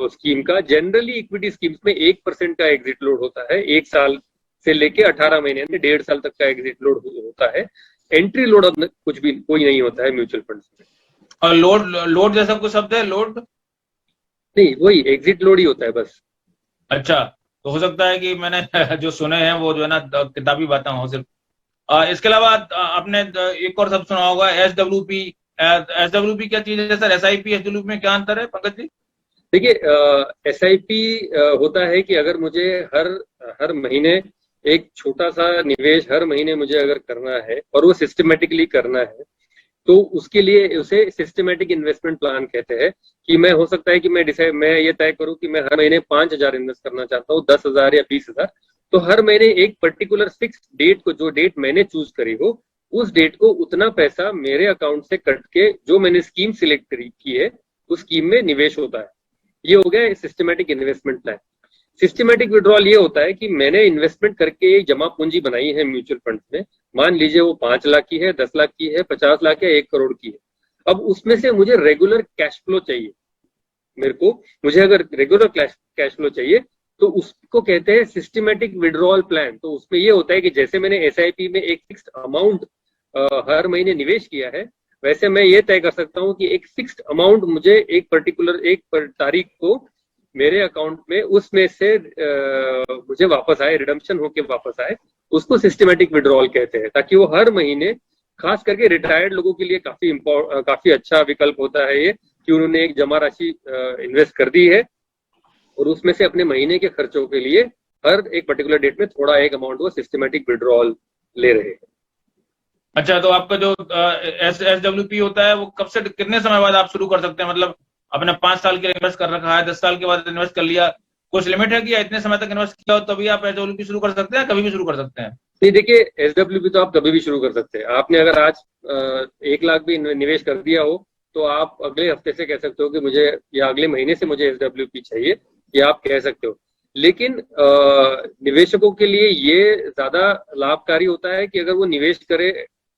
स्कीम का। जनरली इक्विटी स्कीम्स में 1% का एग्जिट लोड होता है, 1 साल से लेके 18 महीने में 1.5 साल तक का एग्जिट लोड होता है। एंट्री लोड अब कोई नहीं होता है म्यूचुअल फंड्स में। और लोड जैसा कुछ शब्द है, लोड नहीं, वही एग्जिट लोड ही होता है बस। अच्छा, तो हो सकता है कि मैंने जो सुने हैं वो जो है ना किताबी बातें हो सिर्फ। इसके अलावा आपने एक और शब्द सुना होगा, SWP। SWP क्या चीज है सर? SIP SWP में क्या अंतर है पंकज जी? देखिए, SIP होता है कि अगर मुझे हर महीने एक छोटा सा निवेश हर महीने मुझे अगर करना है और वो सिस्टमेटिकली करना है, तो उसके लिए उसे सिस्टमेटिक इन्वेस्टमेंट प्लान कहते हैं। कि मैं हो सकता है कि मैं ये तय करूं कि मैं हर महीने 5,000 इन्वेस्ट करना चाहता हूँ, 10,000 या 20,000। तो हर महीने एक पर्टिकुलर फिक्स डेट को, जो डेट मैंने चूज करी हो, उस डेट को उतना पैसा मेरे अकाउंट से कट के जो मैंने स्कीम सिलेक्ट की है उस स्कीम में निवेश होता है। ये हो गया systematic investment plan. Systematic withdrawal ये होता है कि मैंने इन्वेस्टमेंट करके एक जमा पूंजी बनाई है म्यूचुअल फंड में, मान लीजिए वो 5 लाख की है, 10 लाख की है, 50 लाख या 1 करोड़ की है। अब उसमें से मुझे रेगुलर कैश फ्लो चाहिए, मुझे अगर रेगुलर कैश फ्लो चाहिए तो उसको कहते हैं सिस्टमेटिक विड्रॉल प्लान। तो उसमें ये होता है कि जैसे मैंने SIP में एक फिक्स्ड अमाउंट हर महीने निवेश किया है, वैसे मैं ये तय कर सकता हूँ कि एक फिक्स्ड अमाउंट मुझे एक पर्टिकुलर तारीख को मेरे अकाउंट में उसमें से मुझे वापस आए, रिडम्पशन होके वापस आए। उसको सिस्टमेटिक विड्रॉल कहते हैं, ताकि वो हर महीने, खास करके रिटायर्ड लोगों के लिए काफी अच्छा विकल्प होता है ये, कि उन्होंने एक जमा राशि इन्वेस्ट कर दी है और उसमें से अपने महीने के खर्चों के लिए हर एक पर्टिकुलर डेट में थोड़ा एक अमाउंट वो सिस्टमेटिक विड्रॉल ले रहे हैं। अच्छा, तो आपका जो SWP होता है वो कब से कितने समय बाद आप शुरू कर सकते हैं? मतलब आपने 5 साल के लिए इन्वेस्ट कर रखा है, 10 साल के बाद इन्वेस्ट कर लिया, कुछ लिमिट है कि इतने समय तक इन्वेस्ट किया हो तभी आप SWP शुरू कर सकते हैं, कभी भी शुरू कर सकते हैं? नहीं, देखिए, SWP तो आप कभी भी शुरू कर सकते हैं। आपने अगर आज 1 लाख भी निवेश कर दिया हो तो आप अगले हफ्ते से कह सकते हो कि मुझे, या अगले महीने से मुझे SWP चाहिए, ये आप कह सकते हो। लेकिन निवेशकों के लिए ये ज्यादा लाभकारी होता है कि अगर वो निवेश करे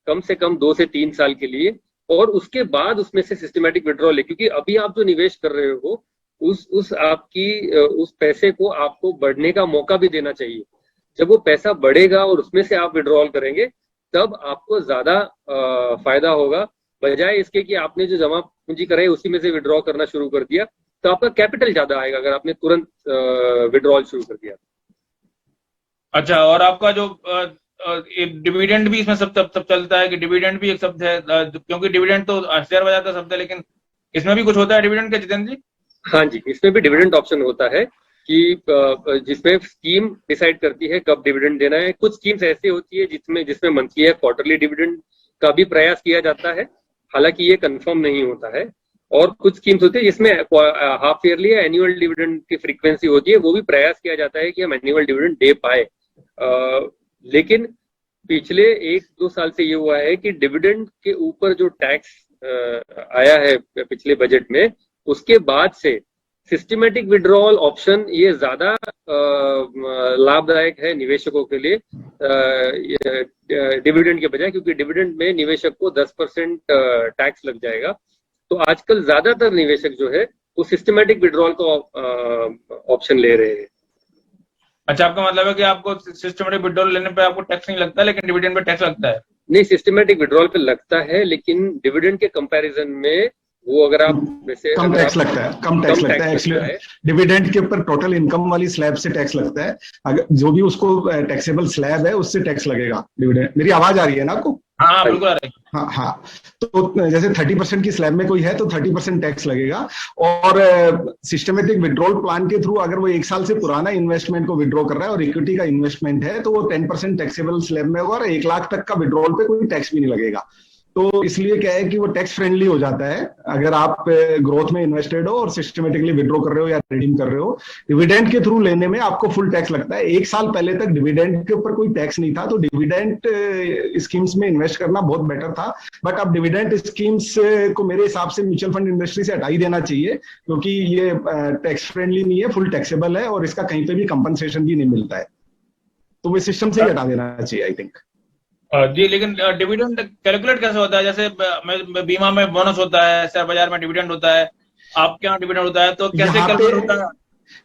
कम से कम 2 से 3 साल के लिए, और उसके बाद उसमें से सिस्टमेटिक विड्रॉल ले, क्योंकि अभी आप जो निवेश कर रहे हो उस पैसे को आपको बढ़ने का मौका भी देना चाहिए। जब वो पैसा बढ़ेगा और उसमें से आप विड्रॉल करेंगे तब आपको ज्यादा फायदा होगा, बजाय इसके कि आपने जो जमा पूंजी कराई उसी में से विड्रॉ करना शुरू कर दिया तो आपका कैपिटल ज्यादा आएगा अगर आपने तुरंत विड्रॉल शुरू कर दिया। अच्छा, और आपका जो डिविडेंड भी इसमें सब चलता है कि डिविडेंड भी एक शब्द है, क्योंकि डिविडेंड तो शेयर बाजार का शब्द है, लेकिन इसमें भी कुछ होता है डिविडेंड का, जितेंद्र जी? हाँ जी, इसमें भी डिविडेंड ऑप्शन होता है कि जिसमें स्कीम डिसाइड करती है कब डिविडेंड देना है। कुछ स्कीम्स ऐसी होती है जिसमें मंथली या क्वार्टरली डिविडेंड का भी प्रयास किया जाता है, हालांकि ये कंफर्म नहीं होता है। और कुछ स्कीम्स होती है जिसमें हाफ ईयरली या एनुअल डिविडेंड की फ्रीक्वेंसी होती है, वो भी प्रयास किया जाता है कि हम एनुअल डिविडेंड दे पाए। लेकिन पिछले 1-2 साल से ये हुआ है कि डिविडेंड के ऊपर जो टैक्स आया है पिछले बजट में, उसके बाद से सिस्टमेटिक विड्रॉल ऑप्शन ये ज्यादा लाभदायक है निवेशकों के लिए डिविडेंड के बजाय, क्योंकि डिविडेंड में निवेशक को 10% टैक्स लग जाएगा। तो आजकल ज्यादातर निवेशक जो है वो सिस्टमेटिक विड्रॉल का ऑप्शन ले रहे हैं। अच्छा, आपका मतलब है कि आपको सिस्टमेटिक विड्रॉल लेने पे आपको टैक्स नहीं लगता, लेकिन डिविडेंड पे टैक्स लगता है? नहीं, सिस्टमेटिक विड्रॉल पे लगता है, लेकिन डिविडेंड के कंपैरिजन में वो अगर आप वैसे कम टैक्स लगता है, कम टैक्स लगता है एक्चुअली। डिविडेंड के ऊपर टोटल इनकम वाली स्लैब से टैक्स लगता है, अगर जो भी उसको टैक्सेबल स्लैब है उससे टैक्स लगेगा डिविडेंड। मेरी आवाज आ रही है ना आपको? हाँ, बिल्कुल आ रही है। हाँ हाँ, तो जैसे 30% की स्लैब में कोई है तो 30% टैक्स लगेगा। और सिस्टमेटिक विड्रॉल प्लान के थ्रू अगर वो 1 साल से पुराना इन्वेस्टमेंट को विड्रॉ कर रहा है और इक्विटी का इन्वेस्टमेंट है तो वो 10% टैक्सेबल स्लैब में होगा और 1 लाख तक का विड्रॉल पे कोई टैक्स भी नहीं लगेगा। तो इसलिए क्या है कि वो टैक्स फ्रेंडली हो जाता है अगर आप ग्रोथ में इन्वेस्टेड हो और सिस्टमेटिकली विड्रॉ कर रहे हो या रिडीम कर रहे हो। डिविडेंड के थ्रू लेने में आपको फुल टैक्स लगता है। 1 साल पहले तक डिविडेंड के ऊपर कोई टैक्स नहीं था, तो डिविडेंड स्कीम्स में इन्वेस्ट करना बहुत बेटर था। बट अब डिविडेंड स्कीम्स को मेरे हिसाब से म्यूचुअल फंड इंडस्ट्री से हटा ही देना चाहिए, क्योंकि ये टैक्स फ्रेंडली नहीं है, फुल टैक्सेबल है और इसका कहीं पे भी कंपनसेशन भी नहीं मिलता है। तो वो सिस्टम से ही हटा देना चाहिए आई थिंक। जी, लेकिन डिविडेंड कैलकुलेट कैसे होता है? जैसे बीमा में बोनस होता है, शेयर बाजार में डिविडेंड होता है, आपके यहाँ डिविडेंड होता है, तो कैसे कैलकुलेट होता है?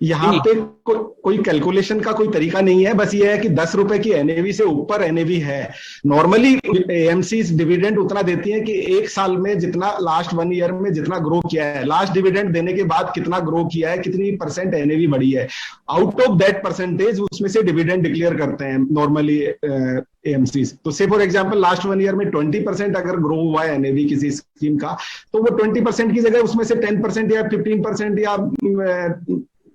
यहाँ पे कोई कैलकुलेशन का कोई तरीका नहीं है, बस ये है कि 10 रुपए की एनएवी से ऊपर एनएवी है। नॉर्मली एएमसी डिविडेंड उतना देती है कि 1 साल में जितना लास्ट 1 ईयर में जितना ग्रो किया है, लास्ट डिविडेंड देने के बाद कितना ग्रो किया है, कितनी % एनएवी बढ़ी है, आउट ऑफ दैट परसेंटेज उसमें से डिविडेंड डिक्लेयर करते हैं नॉर्मली एएमसी। तो से फॉर एग्जांपल लास्ट 1 ईयर में 20% अगर ग्रो हुआ है एनएवी किसी स्कीम का, तो वो 20% की जगह उसमें से 10% या 15% या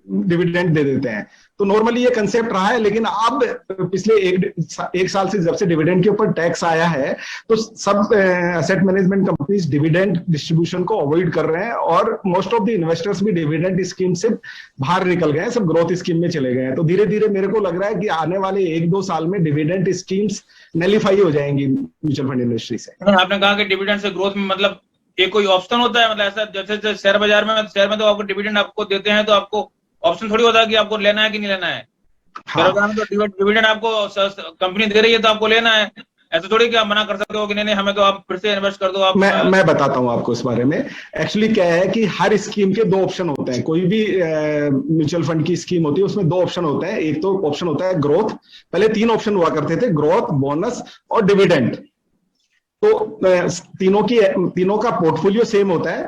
डिविडेंड दे देते हैं। तो नॉर्मली ये कंसेप्ट रहा है, लेकिन अब पिछले एक साल से जब से डिविडेंड के ऊपर टैक्स आया है तो सब asset management companies dividend distribution को अवॉइड कर रहे हैं और मोस्ट ऑफ द इन्वेस्टर्स भी डिविडेंड स्कीम से बाहर निकल गए हैं, सब ग्रोथ स्कीम में चले गए हैं। तो धीरे धीरे मेरे को लग रहा है कि आने वाले 1-2 साल में डिविडेंड स्कीम्स नलिफाई हो जाएंगी म्यूचुअल फंड इंडस्ट्री से। आपने कहा कि डिविडेंड से ग्रोथ में मतलब ये कोई ऑप्शन होता है? मतलब ऐसा जैसे शेयर बाजार में, शेयर में तो आपको डिविडेंड आपको देते हैं तो आपको ऑप्शन थोड़ी होता है कि आपको लेना है कि नहीं लेना है। हाँ। तो डिविडेंड आपको कंपनी दे रही है तो आपको लेना है, ऐसा थोड़ी कि आप मना कर सकते हो कि नहीं हमें तो आप फिर से इन्वेस्ट कर दो। आप मैं बताता हूं आपको इस बारे में। एक्चुअली क्या है कि हर स्कीम के 2 ऑप्शन होते हैं। कोई भी म्यूचुअल फंड की स्कीम होती है उसमें 2 ऑप्शन होते हैं। एक तो ऑप्शन होता है ग्रोथ, पहले 3 ऑप्शन हुआ करते थे, ग्रोथ, बोनस और डिविडेंड। तो तीनों का पोर्टफोलियो सेम होता है,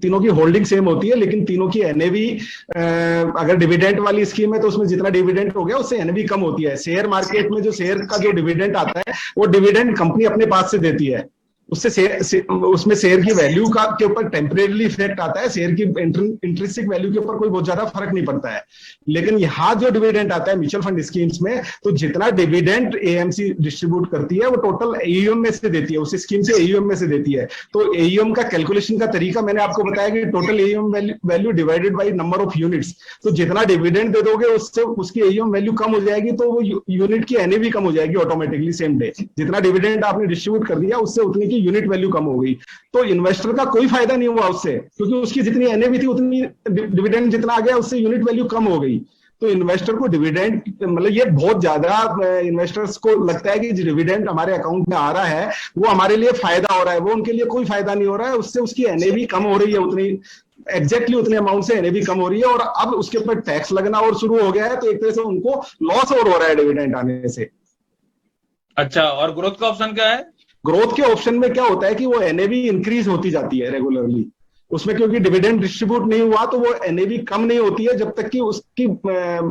तीनों की होल्डिंग सेम होती है, लेकिन तीनों की एनएवी अगर डिविडेंड वाली स्कीम है तो उसमें जितना डिविडेंड हो गया उससे एनएवी कम होती है। शेयर मार्केट में जो शेयर का जो डिविडेंड आता है वो डिविडेंड कंपनी अपने पास से देती है, उसमें शेयर की वैल्यू का के ऊपर टेम्परेरी इफेक्ट आता है, शेयर की इंट्रिंसिक वैल्यू के ऊपर कोई बहुत ज्यादा फर्क नहीं पड़ता है। लेकिन यहाँ जो डिविडेंड आता है म्यूचुअल फंड स्कीम्स में, तो जितना डिविडेंड एएमसी डिस्ट्रीब्यूट करती है वो टोटल एयूएम में से देती है, उस स्कीम से एयूएम में से देती है। तो एयूएम का कैलकुलेशन का तरीका मैंने आपको बताया कि total AUM value divided by number of units. तो जितना डिविडेंड दे दोगे उससे उसकी एयूएम वैल्यू कम हो जाएगी, तो वो यूनिट की एनएवी कम हो जाएगी ऑटोमेटिकली सेम डे। जितना डिविडेंड आपने डिस्ट्रीब्यूट कर दिया उससे उतनी की यूनिट वैल्यू कम हो गई। तो इन्वेस्टर का कोई फायदा नहीं हुआ उससे, क्योंकि उसकी जितनी एनएवी थी उतनी डिविडेंड जितना आ गया उससे यूनिट वैल्यू कम हो गई। तो इन्वेस्टर को डिविडेंड, मतलब ये बहुत ज्यादा इन्वेस्टर्स को लगता है कि डिविडेंड हमारे अकाउंट में आ रहा है वो हमारे लिए फायदा हो रहा है, वो उनके लिए कोई फायदा नहीं हो रहा है। उससे उसकी एनएवी कम हो रही है, उतनी एग्जैक्टली उतने अमाउंट से एनएवी कम हो रही है, और अब उसके ऊपर टैक्स लगना और शुरू हो गया है। तो एक तरह से उनको लॉस और हो रहा है डिविडेंड आने से। अच्छा, और ग्रोथ का ऑप्शन क्या है? ग्रोथ के ऑप्शन में क्या होता है कि वो एनएवी इंक्रीज होती जाती है रेगुलरली उसमें, क्योंकि डिविडेंड डिस्ट्रीब्यूट नहीं हुआ तो वो एनएवी कम नहीं होती है जब तक कि उसकी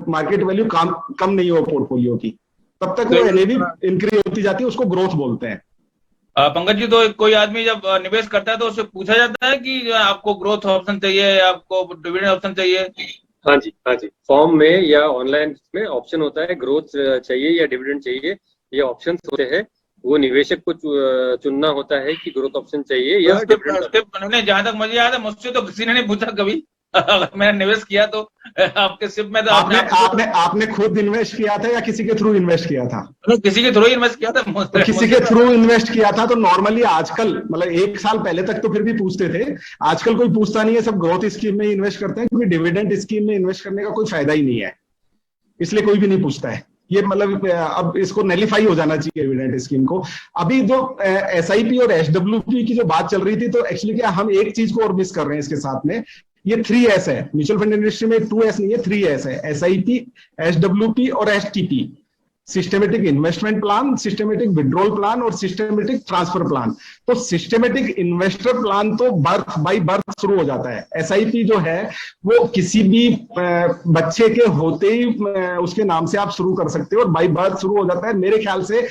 मार्केट वैल्यू कम नहीं हो पोर्टफोलियो की, तब तक वो एनएवी इंक्रीज होती जाती है, उसको ग्रोथ बोलते हैं। पंकज जी, तो कोई आदमी जब निवेश करता है तो उससे पूछा जाता है कि आपको ग्रोथ ऑप्शन चाहिए या आपको डिविडेंड ऑप्शन चाहिए? हाँ जी, हाँ जी, फॉर्म में या ऑनलाइन में ऑप्शन होता है ग्रोथ चाहिए या डिविडेंड चाहिए, ये ऑप्शंस होते हैं। वो निवेशक को चुनना होता है कि ग्रोथ ऑप्शन चाहिए या डिविडेंड। जहां तक मुझे याद है मुझसे तो किसी ने नहीं पूछा कभी। अगर मैंने निवेश किया तो आपके सिप में तो आपने खुद इन्वेस्ट किया था या किसी के थ्रू इन्वेस्ट किया था? किसी के थ्रू इन्वेस्ट किया था। तो किसी के थ्रू इन्वेस्ट किया था तो नॉर्मली आजकल, मतलब 1 साल पहले तक तो फिर भी पूछते थे, आजकल कोई पूछता नहीं है, सब ग्रोथ स्कीम में इन्वेस्ट करते हैं, क्योंकि डिविडेंड स्कीम में इन्वेस्ट करने का कोई फायदा ही नहीं है, इसलिए कोई भी नहीं पूछता है। ये मतलब अब इसको नेलीफाई हो जाना चाहिए डिविडेंड स्कीम को। अभी जो एसआईपी और एसडब्ल्यूपी की जो बात चल रही थी, तो एक्चुअली क्या हम एक चीज को और मिस कर रहे हैं इसके साथ में, ये 3S है म्यूचुअल फंड इंडस्ट्री में, 2S नहीं है 3S है, एसआईपी, एसडब्ल्यूपी और STP, systematic investment plan, systematic withdrawal plan और सिस्टमेटिक ट्रांसफर प्लान। तो सिस्टमेटिक इन्वेस्टर प्लान तो बर्थ बाई बर्थ शुरू हो जाता है। एसआईपी जो है वो किसी भी बच्चे के होते ही उसके नाम से आप शुरू कर सकते हो और बाई बर्थ शुरू हो जाता है। मेरे ख्याल से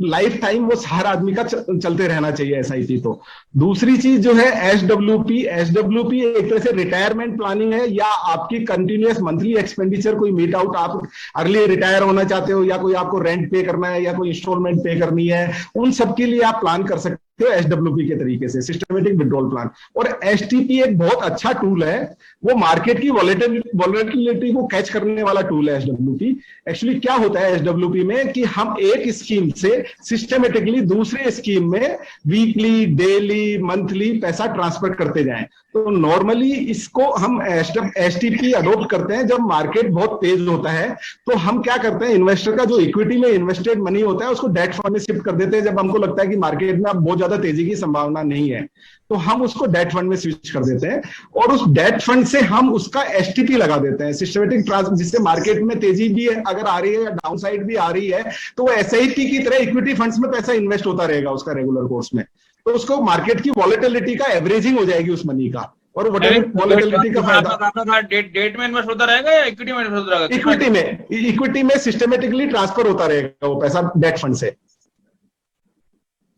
लाइफ टाइम वो हर आदमी का चलते रहना चाहिए एसआईपी। तो दूसरी चीज जो है एसडब्ल्यूपी एक तरह से रिटायरमेंट प्लानिंग है, या आपकी कंटिन्यूअस मंथली एक्सपेंडिचर कोई मीट आउट, आप अर्ली रिटायर होना चाहते हो या कोई आपको रेंट पे करना है या कोई इंस्टॉलमेंट पे करनी है, उन सब के लिए आप प्लान कर सकते हो एसडब्ल्यूपी के तरीके से, सिस्टमेटिक विड्रॉल प्लान। और एसटीपी एक बहुत अच्छा टूल है, वो मार्केट की वॉलेटिलिटी को कैच करने वाला टूल है एसडब्ल्यूपी। एक्चुअली क्या होता है एसडब्ल्यूपी में कि हम एक स्कीम से सिस्टमेटिकली दूसरे स्कीम में वीकली, डेली, मंथली पैसा ट्रांसफर करते जाएं। तो नॉर्मली इसको हम एसटीपी अडोप्ट करते हैं जब मार्केट बहुत तेज होता है। तो हम क्या करते हैं, इन्वेस्टर का जो इक्विटी में इन्वेस्टेड मनी होता है उसको डेट फंड में शिफ्ट कर देते हैं जब हमको लगता है कि मार्केट में अब बहुत ज्यादा तेजी की संभावना नहीं है, तो हम उसको डेट फंड में स्विच कर देते हैं और उस डेट फंड से हम उसका एसटीपी लगा देते हैं, सिस्टमेटिक ट्रांसफर, जिससे मार्केट में तेजी भी अगर आ रही है या डाउन साइड भी आ रही है तो वो एसआईपी की तरह इक्विटी फंड्स में पैसा इन्वेस्ट होता रहेगा उसका रेगुलर कोर्स में। तो उसको मार्केट की वॉलेटिलिटी का एवरेजिंग हो जाएगी उस मनी का, और वॉलेटिलिटी का फायदा डेट में इन्वेस्ट होता रहेगा या इक्विटी में इन्वेस्ट होता रहेगा? इक्विटी में सिस्टमेटिकली ट्रांसफर होता रहेगा वो पैसा डेट फंड से।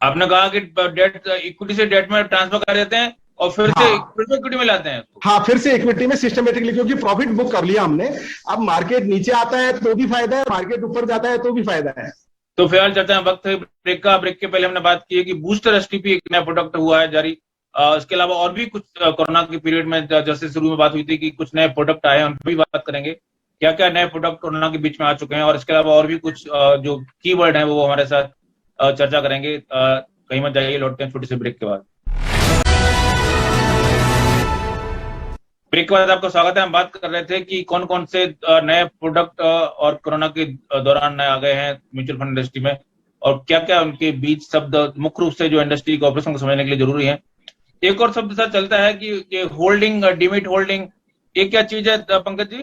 आपने कहा कि डेट इक्विटी से डेट में ट्रांसफर कर देते हैं और फिर से इक्विटी में लाते हैं। हाँ, फिर से इक्विटी में सिस्टमेटिकली, क्योंकि प्रॉफिट बुक कर लिया हमने। अब मार्केट नीचे आता है तो भी फायदा है, मार्केट ऊपर जाता है तो भी फायदा है। तो फिलहाल चलते हैं वक्त है ब्रेक का। ब्रेक के पहले हमने बात की है कि बूस्टर एसटीपी एक नया प्रोडक्ट हुआ है जारी। इसके अलावा और भी कुछ कोरोना के पीरियड में जैसे शुरू में बात हुई थी कि कुछ नए प्रोडक्ट आए हैं, उन पर भी बात करेंगे क्या क्या नए प्रोडक्ट कोरोना के बीच में आ चुके हैं। और इसके अलावा और भी कुछ जो कीवर्ड है वो हमारे साथ चर्चा करेंगे। कहीं मत जाइए, लौटते हैं छोटे से ब्रेक के बाद। ब्रेक के बाद आपका स्वागत है। हम बात कर रहे थे कि कौन कौन से नए प्रोडक्ट और कोरोना के दौरान नए आ गए हैं म्यूचुअल फंड इंडस्ट्री में, और क्या क्या उनके बीच शब्द मुख्य रूप से जो इंडस्ट्री के ऑपरेशन को समझने के लिए जरूरी है। एक और शब्द साथ चलता है कि ये होल्डिंग, डिमिट होल्डिंग, ये क्या चीज है पंकज जी?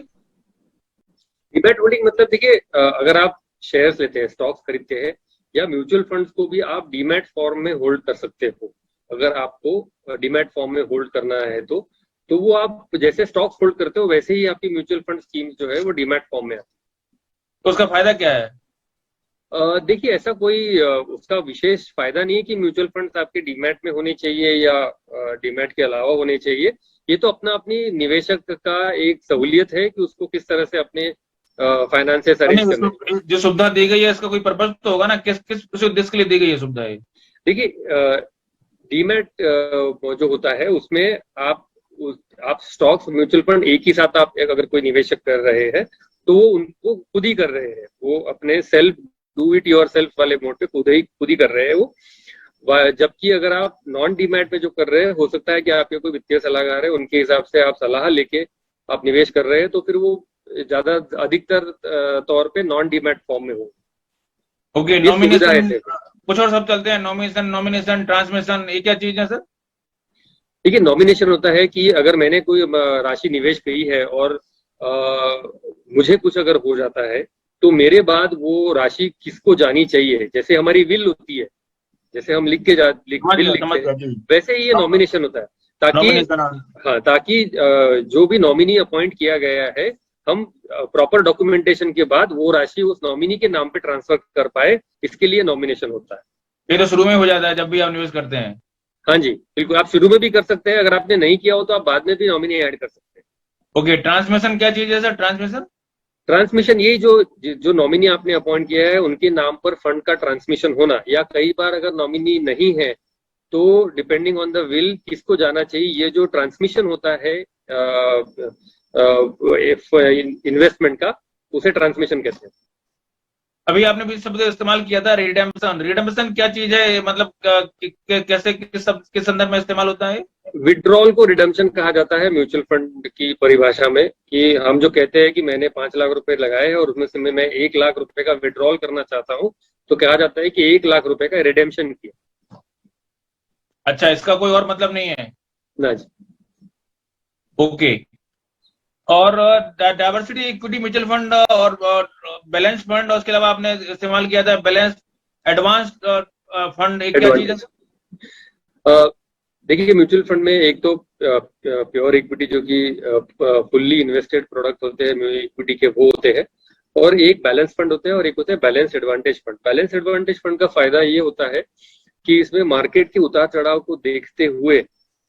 डिमिट होल्डिंग मतलब देखिए, अगर आप शेयर्स लेते हैं, स्टॉक्स खरीदते हैं, या म्यूचुअल फंड्स को भी आप डीमैट फॉर्म में होल्ड कर सकते हो। अगर आपको डीमैट फॉर्म में होल्ड करना है तो वो आप जैसे स्टॉक्स होल्ड करते हो वैसे ही आपकी म्यूचुअल फंड स्कीम जो है वो डीमैट फॉर्म में आती है। तो उसका फायदा क्या है? देखिए ऐसा कोई उसका विशेष फायदा नहीं है कि म्यूचुअल फंड्स आपके डीमैट में होने चाहिए या डीमैट के अलावा होने चाहिए। ये तो अपना अपनी निवेशक का एक सहूलियत है कि उसको किस तरह से अपने फाइनेंसेस अरेंज करने। जो सुविधा दी गई है इसका कोई पर्पज तो होगा ना, किस किस उद्देश्य के लिए दी गई है सुविधा है? देखिए डीमैट जो होता है उसमें आप स्टॉक्स म्यूचुअल फंड एक ही साथ आप अगर कोई निवेशक कर रहे हैं तो वो उनको खुद ही कर रहे हैं, वो अपने self do it your self वाले मोड पे खुद ही कर रहे हैं वो। जबकि अगर आप नॉन डीमैट में जो कर रहे हैं, हो सकता है कि आपके कोई वित्तीय सलाहकार है, उनके हिसाब से आप सलाह लेके आप निवेश कर रहे हैं, तो फिर वो ज्यादा अधिकतर तौर पे नॉन डीमैट फॉर्म में हो। ओके, नॉमिनेशन कुछ और सब चलते हैं, नॉमिनेशन ट्रांसमिशन, ये क्या चीज है सर? देखिए नॉमिनेशन होता है कि अगर मैंने कोई राशि निवेश की है और मुझे कुछ अगर हो जाता है तो मेरे बाद वो राशि किसको जानी चाहिए, जैसे हमारी विल होती है, जैसे हम लिख के विल लिखते हैं, वैसे ही ये नॉमिनेशन होता है, ताकि जो भी नॉमिनी अपॉइंट किया गया है हम प्रॉपर डॉक्यूमेंटेशन के बाद वो राशि उस नॉमिनी के नाम पे ट्रांसफर कर पाए, इसके लिए नॉमिनेशन होता है। ये तो शुरू में हो जाता है जब भी आप निवेश करते हैं? हाँ जी बिल्कुल, आप शुरू में भी कर सकते हैं, अगर आपने नहीं किया हो तो आप बाद में भी नॉमिनी ऐड कर सकते हैं। ओके, ट्रांसमिशन क्या चीज है सर? ट्रांसमिशन यही जो नॉमिनी आपने अपॉइंट किया है उनके नाम पर फंड का ट्रांसमिशन होना, या कई बार अगर नॉमिनी नहीं है तो डिपेंडिंग ऑन द विल किसको जाना चाहिए, ये जो ट्रांसमिशन होता है इन्वेस्टमेंट का, उसे ट्रांसमिशन कहते हैं। अभी आपने भी शब्द इस्तेमाल किया था रिडेम्पशन। रिडेम्पशन क्या चीज है, मतलब कैसे किस संदर्भ में इस्तेमाल होता है? विड्रॉल को रिडेम्पशन कहा जाता है म्यूचुअल फंड की परिभाषा में, कि हम जो कहते हैं कि मैंने 5 लाख रुपए लगाए हैं और उसमें से मैं 1 लाख रुपए का विड्रॉल करना चाहता हूं, तो कहा जाता है कि 1 लाख रुपए का रिडेम्पशन किया। अच्छा, इसका कोई और मतलब नहीं है ना जी। ओके। और डाइवर्सिटी इक्विटी म्यूचुअल फंड और बैलेंस फंड, और उसके अलावा आपने इस्तेमाल किया था बैलेंस एडवांस फंड, एक क्या चीज है? देखिए म्यूचुअल फंड में एक तो प्योर इक्विटी जो कि फुल्ली इन्वेस्टेड प्रोडक्ट होते हैं इक्विटी के, वो होते हैं, और एक बैलेंस फंड होते हैं और एक होते हैं balance advantage fund. Balance advantage fund का फायदा ये होता है कि इसमें मार्केट के उतार चढ़ाव को देखते हुए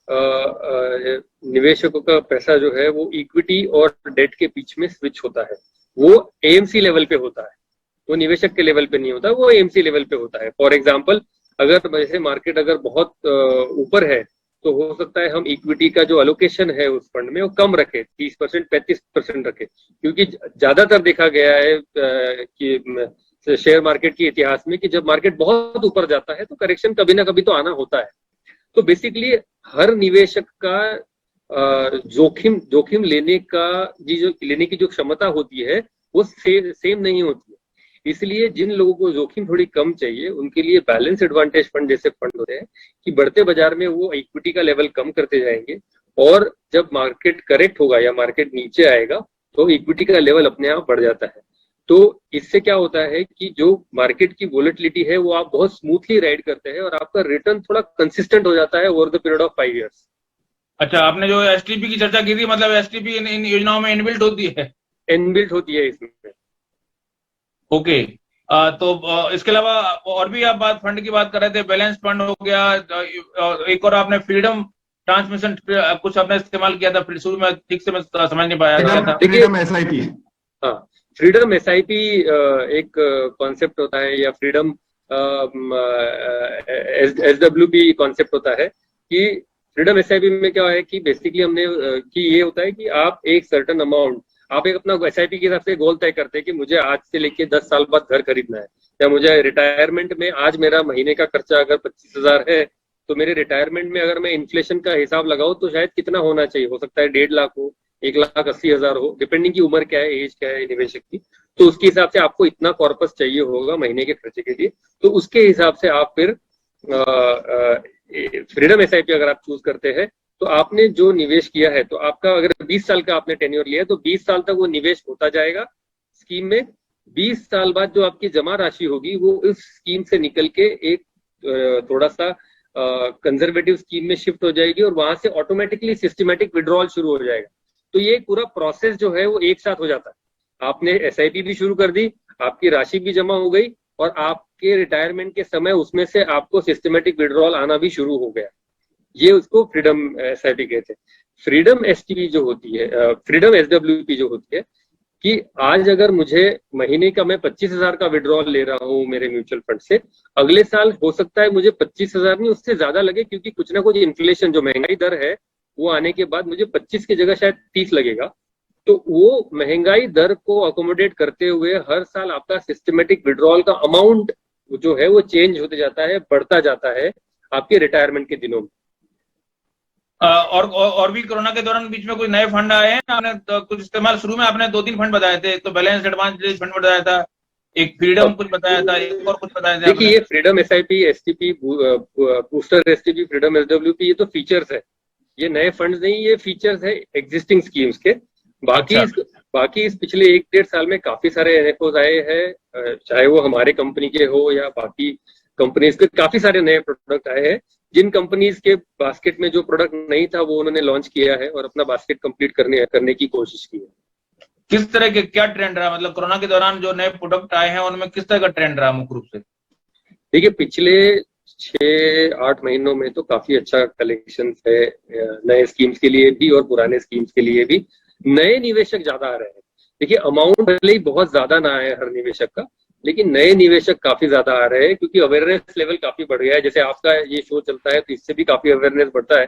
निवेशकों का पैसा जो है वो इक्विटी और डेट के बीच में स्विच होता है। वो एएमसी लेवल पे होता है, वो निवेशक के लेवल पे नहीं होता, वो एएमसी लेवल पे होता है। फॉर एग्जांपल, अगर वैसे मार्केट अगर बहुत ऊपर है तो हो सकता है हम इक्विटी का जो एलोकेशन है उस फंड में वो कम रखे, 30% 35% रखे, क्योंकि ज्यादातर देखा गया है कि शेयर मार्केट के इतिहास में कि जब मार्केट बहुत ऊपर जाता है तो करेक्शन कभी ना कभी तो आना होता है। तो बेसिकली हर निवेशक का जोखिम लेने की जो क्षमता होती है वो सेम नहीं होती है। इसलिए जिन लोगों को जोखिम थोड़ी कम चाहिए उनके लिए बैलेंस एडवांटेज फंड जैसे फंड होते हैं कि बढ़ते बाजार में वो इक्विटी का लेवल कम करते जाएंगे, और जब मार्केट करेक्ट होगा या मार्केट नीचे आएगा तो इक्विटी का लेवल अपने आप बढ़ जाता है। तो इससे क्या होता है कि जो मार्केट की वोलेटिलिटी है वो आप बहुत स्मूथली राइड करते हैं और आपका रिटर्न थोड़ा कंसिस्टेंट हो जाता है over the period of 5 years। अच्छा, आपने जो एसटीपी की चर्चा की थी, मतलब एसटीपी इन योजनाओं में इनबिल्ट होती है? इनबिल्ट होती है इसमें। ओके। तो इसके अलावा और भी आप फंड की बात कर रहे थे, बैलेंस फंड हो गया, एक और आपने फ्रीडम ट्रांसमिशन कुछ आपने इस्तेमाल किया था, फिर शुरू में ठीक से मैं समझ नहीं पाया था। Freedom SIP. हाँ, फ्रीडम एसआईपी एक कॉन्सेप्ट होता है, या फ्रीडम एसडब्ल्यूपी कॉन्सेप्ट होता है कि फ्रीडम एसआईपी में क्या है कि बेसिकली कि ये होता है कि आप एक सर्टेन अमाउंट, आप एक अपना एसआईपी के हिसाब से गोल तय करते हैं कि मुझे आज से लेके 10 साल बाद घर खरीदना है, या मुझे रिटायरमेंट में, आज मेरा महीने का खर्चा अगर 25,000 है तो मेरे रिटायरमेंट में अगर मैं इन्फ्लेशन का हिसाब लगाऊं तो शायद कितना होना चाहिए, हो सकता है 1.5 लाख हो, 1,80,000 हो, डिपेंडिंग की उम्र क्या है, एज क्या है निवेशक की, तो उसके हिसाब से आपको इतना कॉर्पस चाहिए होगा महीने के खर्चे के लिए। तो उसके हिसाब से आप फिर फ्रीडम एसआईपी अगर आप चूज करते हैं तो आपने जो निवेश किया है, तो आपका अगर 20 साल का आपने टेन्योर लिया है तो 20 साल तक वो निवेश होता जाएगा स्कीम में। 20 साल बाद जो आपकी जमा राशि होगी वो इस स्कीम से निकल के एक थोड़ा सा कंजर्वेटिव स्कीम में शिफ्ट हो जाएगी, और वहां से ऑटोमेटिकली सिस्टमेटिक विड्रॉल शुरू हो जाएगा। तो ये पूरा प्रोसेस जो है वो एक साथ हो जाता है। आपने एसआईपी भी शुरू कर दी, आपकी राशि भी जमा हो गई, और आपके रिटायरमेंट के समय उसमें से आपको सिस्टमेटिक विड्रॉल आना भी शुरू हो गया। ये उसको फ्रीडम एसआईपी कहते हैं। फ्रीडम एसटीपी जो होती है, फ्रीडम एसडब्ल्यूपी जो होती है, कि आज अगर मुझे महीने का मैं 25,000 का विड्रॉल ले रहा हूँ मेरे म्यूचुअल फंड से, अगले साल हो सकता है मुझे 25,000 नहीं उससे ज्यादा लगे, क्योंकि कुछ ना कुछ इन्फ्लेशन जो महंगाई दर है वो आने के बाद मुझे 25 की जगह शायद 30 लगेगा। तो वो महंगाई दर को अकोमोडेट करते हुए हर साल आपका सिस्टमेटिक विड्रॉल का अमाउंट जो है वो चेंज होते जाता है, बढ़ता जाता है आपके रिटायरमेंट के दिनों में। और भी कोरोना के दौरान बीच में कोई नए फंड आए हैं? आपने तो कुछ इस्तेमाल, शुरू में आपने 2-3 फंड बताए थे, एक तो बैलेंस एडवांस फंड बताया था, एक फ्रीडम कुछ बताया था, एक और कुछ बताया था। देखिए ये freedom SIP, STP, booster STP, freedom SWP, ये तो फीचर्स है, ये नए फंड्स नहीं, ये फीचर्स है एग्जिस्टिंग स्कीम्स के। बाकी इस पिछले 1-1.5 साल में काफी सारे एनएफओज आए हैं, चाहे वो हमारे कंपनी के हो या बाकी कंपनीज के, काफी सारे नए प्रोडक्ट आए हैं। जिन कंपनीज के बास्केट में जो प्रोडक्ट नहीं था वो उन्होंने लॉन्च किया है और अपना बास्केट कंप्लीट करने की कोशिश की है। किस तरह के क्या ट्रेंड रहा, मतलब कोरोना के दौरान जो नए प्रोडक्ट आए हैं उनमें किस तरह का ट्रेंड रहा मुख्य रूप से? देखिए पिछले 6-8 महीनों में तो काफी अच्छा कलेक्शन है, नए स्कीम्स के लिए भी और पुराने स्कीम्स के लिए भी। नए निवेशक ज्यादा आ रहे हैं। देखिए अमाउंट भले ही बहुत ज्यादा ना आए हर निवेशक का, लेकिन नए निवेशक काफी ज्यादा आ रहे हैं, क्योंकि अवेयरनेस लेवल काफी बढ़ गया है। जैसे आपका ये शो चलता है तो इससे भी काफी अवेयरनेस बढ़ता है,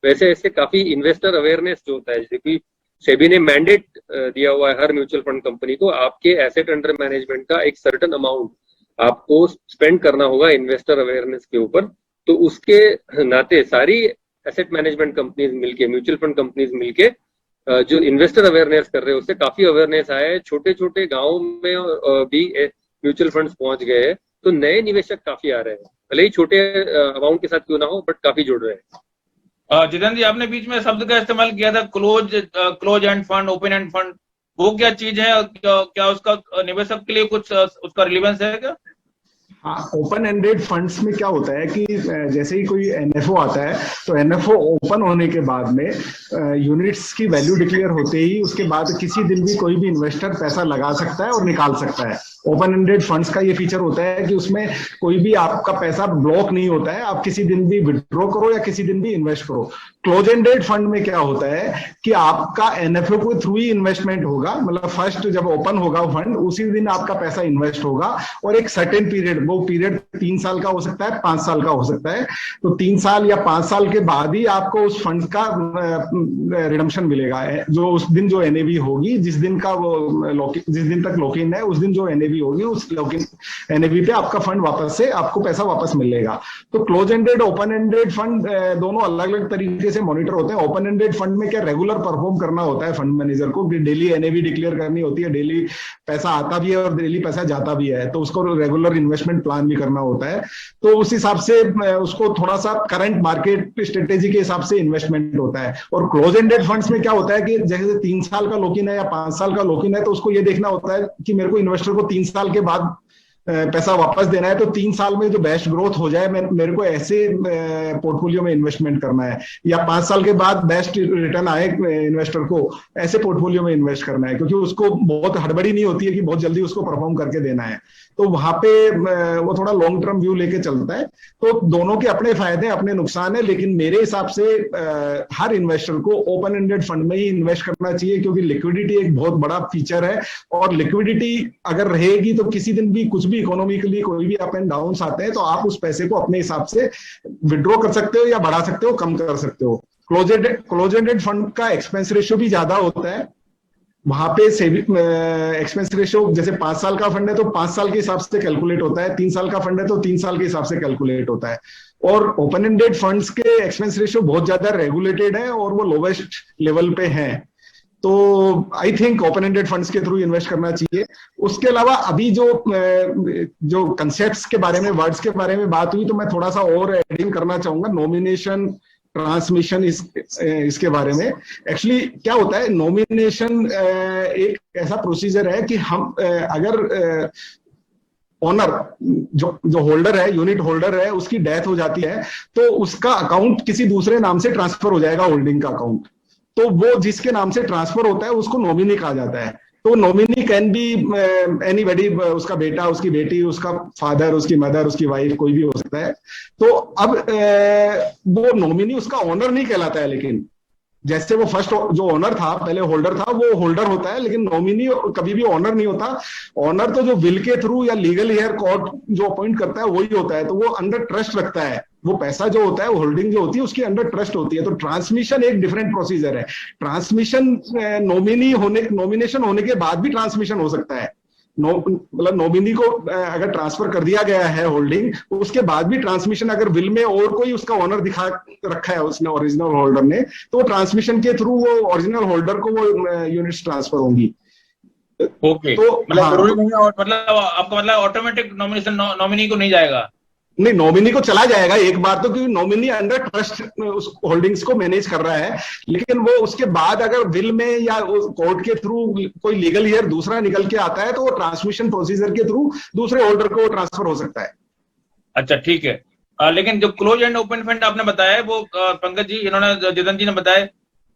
वैसे ऐसे काफी इन्वेस्टर अवेयरनेस जो होता है, जैसे कि सेबी ने मैंडेट दिया हुआ है हर म्यूचुअल फंड कंपनी को, आपके एसेट अंडर मैनेजमेंट का एक सर्टेन अमाउंट आपको स्पेंड करना होगा इन्वेस्टर अवेयरनेस के ऊपर। तो उसके नाते सारी एसेट मैनेजमेंट कंपनीज मिलके, म्यूचुअल फंड कंपनीज मिलके जो इन्वेस्टर अवेयरनेस कर रहे हैं उससे काफी अवेयरनेस आया है। छोटे छोटे गाँव में भी म्यूचुअल फंड्स पहुंच गए हैं, तो नए निवेशक काफी आ रहे हैं, भले ही छोटे अमाउंट के साथ क्यों ना हो, बट काफी जुड़ रहे हैं। जितेंद्र जी, आपने बीच में शब्द का इस्तेमाल किया था close end fund, open end fund, वो क्या चीज है? क्या उसका निवेशक के लिए कुछ उसका रिलेवेंस है क्या? हाँ, ओपन एंडेड फंड्स में क्या होता है कि जैसे ही कोई एनएफओ आता है तो एनएफओ ओपन होने के बाद में यूनिट्स की वैल्यू डिक्लेयर होते ही उसके बाद किसी दिन भी कोई भी इन्वेस्टर पैसा लगा सकता है और निकाल सकता है। ओपन एंडेड फंड्स का ये फीचर होता है कि उसमें कोई भी आपका पैसा ब्लॉक नहीं होता है, आप किसी दिन भी विड्रॉ करो या किसी दिन भी इन्वेस्ट करो। क्लोज एंडेड फंड में क्या होता है कि आपका एनएफओ के थ्रू ही इन्वेस्टमेंट होगा, मतलब फर्स्ट जब ओपन होगा फंड उसी दिन आपका पैसा इन्वेस्ट होगा और एक सर्टेन पीरियड, वो पीरियड 3 साल का हो सकता है, 5 साल का हो सकता है, तो 3 साल या 5 साल के बाद ही आपको उस फंड का रिडम्पशन मिलेगा। जो उस दिन जो एनएवी होगी, जिस दिन का वो जिस दिन तक लॉक इन है उस दिन जो एनएवी होगी उस लॉक इन एनएवी पे आपका फंड वापस से आपको पैसा वापस मिलेगा। तो close ended open ended fund दोनों अलग अलग तरीके से मॉनिटर होते हैं। ओपन एंडेड फंड में क्या रेगुलर परफॉर्म करना होता है फंड मैनेजर को, डेली एनएवी डिक्लेयर करनी होती है, डेली पैसा आता भी है और डेली पैसा जाता भी है, तो उसको रेगुलर इन्वेस्टमेंट प्लान भी करना होता है। तो उस हिसाब से उसको थोड़ा सा करंट मार्केट स्ट्रेटेजी के हिसाब से इन्वेस्टमेंट होता है। और क्लोज एंडेड फंड्स में क्या होता है कि जैसे 3 साल का लॉक इन है या 5 साल का लॉक इन है, तो उसको ये देखना होता है कि मेरे को इन्वेस्टर को 3 साल के बाद पैसा वापस देना है, तो 3 साल में जो बेस्ट ग्रोथ हो जाए मेरे को ऐसे पोर्टफोलियो में इन्वेस्टमेंट करना है, या 5 साल के बाद बेस्ट रिटर्न आए इन्वेस्टर को ऐसे पोर्टफोलियो में इन्वेस्ट करना है, क्योंकि उसको बहुत हड़बड़ी नहीं होती है कि बहुत जल्दी उसको परफॉर्म करके देना है। तो वहां पे वो थोड़ा लॉन्ग टर्म व्यू लेके चलता है। तो दोनों के अपने फायदे अपने नुकसान है, लेकिन मेरे हिसाब से हर इन्वेस्टर को ओपन एंडेड फंड में ही इन्वेस्ट करना चाहिए, क्योंकि लिक्विडिटी एक बहुत बड़ा फीचर है, और लिक्विडिटी अगर रहेगी तो किसी दिन भी कुछ भी इकोनॉमिकली कोई भी अप एंड डाउन आते हैं तो आप उस पैसे को अपने हिसाब से विड्रॉ कर सकते हो या बढ़ा सकते हो, कम कर सकते हो। क्लोज एंडेड फंड का एक्सपेंस रेशियो भी ज्यादा होता है, वहां पे एक्सपेंस रेशियो जैसे 5 साल का फंड है तो 5 साल के हिसाब से कैलकुलेट होता है, 3 साल का फंड है तो 3 साल के हिसाब से कैलकुलेट होता है। और ओपन एंडेड फंड्स के एक्सपेंस रेशियो बहुत ज्यादा रेगुलेटेड है और वो लोवेस्ट लेवल पे है। तो I think open ended funds के थ्रू इन्वेस्ट करना चाहिए। उसके अलावा अभी जो कंसेप्ट्स के बारे में, वर्ड्स के बारे में बात हुई, तो मैं थोड़ा सा और एडिंग करना चाहूंगा। नॉमिनेशन, ट्रांसमिशन, इसके बारे में एक्चुअली क्या होता है, नॉमिनेशन एक ऐसा प्रोसीजर है कि हम अगर ओनर जो होल्डर है, यूनिट होल्डर है, उसकी डेथ हो जाती है तो उसका अकाउंट किसी दूसरे नाम से ट्रांसफर हो जाएगा, होल्डिंग का अकाउंट। तो वो जिसके नाम से ट्रांसफर होता है उसको नॉमिनी कहा जाता है। तो नॉमिनी कैन बी एनीबॉडी, उसका बेटा, उसकी बेटी, उसका फादर, उसकी मदर, उसकी वाइफ, कोई भी हो सकता है। तो अब वो नॉमिनी उसका ओनर नहीं कहलाता है, लेकिन जैसे वो फर्स्ट जो ओनर था, पहले होल्डर था, वो होल्डर होता है, लेकिन नॉमिनी कभी भी ओनर नहीं होता। ओनर तो जो विल के थ्रू या लीगल हेयर कोर्ट जो अपॉइंट करता है वही होता है। तो वो अंडर ट्रस्ट रखता है, वो पैसा जो होता है, वो होल्डिंग जो होती है उसकी अंडर ट्रस्ट होती है। तो ट्रांसमिशन एक डिफरेंट प्रोसीजर है। ट्रांसमिशन नॉमिनेशन होने के बाद भी ट्रांसमिशन हो सकता है। मतलब नॉमिनी को अगर ट्रांसफर कर दिया गया है होल्डिंग, उसके बाद भी ट्रांसमिशन अगर विल में और कोई उसका ओनर दिखा रखा है उसने, ओरिजिनल होल्डर ने, तो ट्रांसमिशन के थ्रू वो ओरिजिनल होल्डर को वो यूनिट्स ट्रांसफर होंगी। ओके, तो मतलब आपका मतलब ऑटोमेटिक नॉमिनेशन नॉमिनी को नहीं जाएगा? नहीं, नॉमिनी को चला जाएगा एक बार तो, क्योंकि नॉमिनी अंडर ट्रस्ट उस होल्डिंग्स को मैनेज कर रहा है। लेकिन वो उसके बाद अगर विल में या कोर्ट के थ्रू कोई लीगल ईयर दूसरा निकल के आता है, तो वो ट्रांसमिशन प्रोसीजर के थ्रू दूसरे होल्डर को ट्रांसफर हो सकता है। अच्छा, ठीक है। लेकिन जो क्लोज एंड ओपन फंड आपने बताया वो पंकज जी, इन्होंने, जितेंद्र जी ने बताया,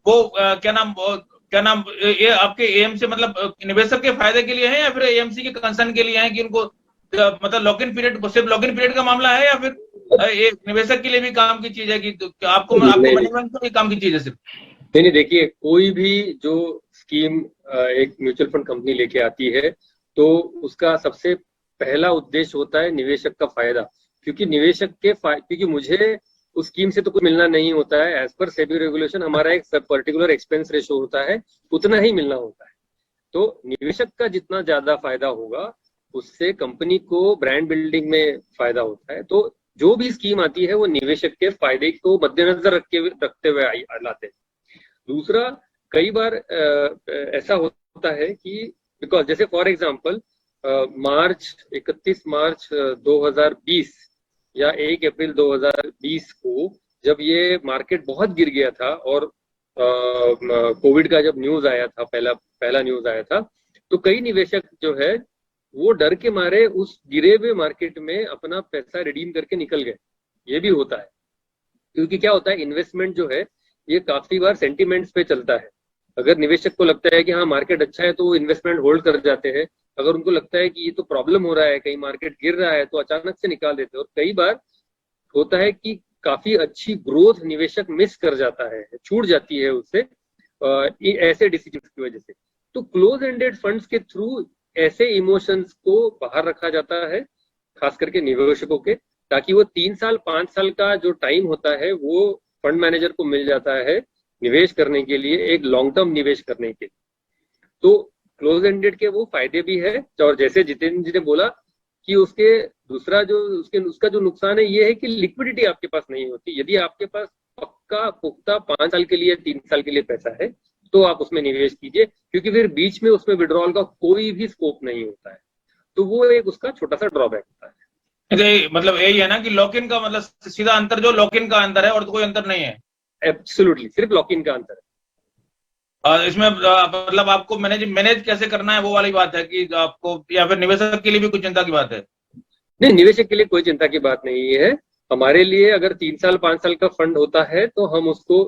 वो क्या नाम ये आपके एएम से मतलब निवेशक के फायदे के लिए है या फिर एएमसी के कंसर्न के लिए है कि उनको मतलब लॉक इन पीरियड, सिर्फ लॉक इन पीरियड का मामला है, या फिर एक निवेशक के लिए भी काम की चीज है कि आपको मैनेजमेंट को भी काम की चीज है सिर्फ? नहीं, देखिए, कोई भी जो स्कीम एक म्यूचुअल फंड कंपनी लेके आती है तो उसका सबसे पहला उद्देश्य होता है निवेशक का फायदा। क्योंकि निवेशक के क्योंकि मुझे उस स्कीम से तो कुछ मिलना नहीं होता है। एज पर सेबी रेगुलेशन हमारा एक पर्टिकुलर एक्सपेंस रेशो होता है, उतना ही मिलना होता है। तो निवेशक का जितना ज्यादा फायदा होगा उससे कंपनी को ब्रांड बिल्डिंग में फायदा होता है। तो जो भी स्कीम आती है वो निवेशक के फायदे को मद्देनजर रखते हुए लाते हैं। दूसरा, कई बार ऐसा होता है कि बिकॉज जैसे फॉर एग्जांपल 31 मार्च 2020 या 1 अप्रैल 2020 को जब ये मार्केट बहुत गिर गया था और कोविड का जब न्यूज आया था, पहला न्यूज आया था, तो कई निवेशक जो है वो डर के मारे उस गिरे हुए मार्केट में अपना पैसा रिडीम करके निकल गए। ये भी होता है, क्योंकि क्या होता है, इन्वेस्टमेंट जो है ये काफी बार सेंटिमेंट्स पे चलता है। अगर निवेशक को लगता है कि हाँ मार्केट अच्छा है तो वो इन्वेस्टमेंट होल्ड कर जाते हैं। अगर उनको लगता है कि ये तो प्रॉब्लम हो रहा है, कहीं मार्केट गिर रहा है, तो अचानक से निकाल देते हैं। और कई बार होता है कि काफी अच्छी ग्रोथ निवेशक मिस कर जाता है, छूट जाती है उससे ऐसे डिसीजन की वजह से। तो क्लोज एंडेड फंड्स के थ्रू ऐसे इमोशंस को बाहर रखा जाता है, खास करके निवेशकों के, ताकि वो 3 साल 5 साल का जो टाइम होता है वो फंड मैनेजर को मिल जाता है निवेश करने के लिए, एक लॉन्ग टर्म निवेश करने के। तो क्लोज एंडेड के वो फायदे भी है। और जैसे जितेंद्र जी ने बोला कि उसके दूसरा जो उसका जो नुकसान है ये है कि लिक्विडिटी आपके पास नहीं होती। यदि आपके पास पक्का पुख्ता 5 साल के लिए 3 साल के लिए पैसा है तो आप उसमें निवेश कीजिए, क्योंकि फिर बीच में उसमें विड्रॉल का कोई भी स्कोप नहीं होता है। तो वो एक उसका छोटा सा ड्रॉबैक होता है। मतलब यही है ना कि लॉक इन का मतलब सीधा अंतर जो लॉक इन का अंतर है और तो कोई अंतर नहीं है। एब्सोल्युटली, सिर्फ लॉक इन का अंतर है। इसमें मतलब आपको मैनेज कैसे करना है वो वाली बात है कि आपको, या फिर निवेशक के लिए भी कुछ चिंता की बात है? नहीं, निवेशक के लिए कोई चिंता की बात नहीं है। हमारे लिए अगर 3 साल 5 साल का फंड होता है तो हम उसको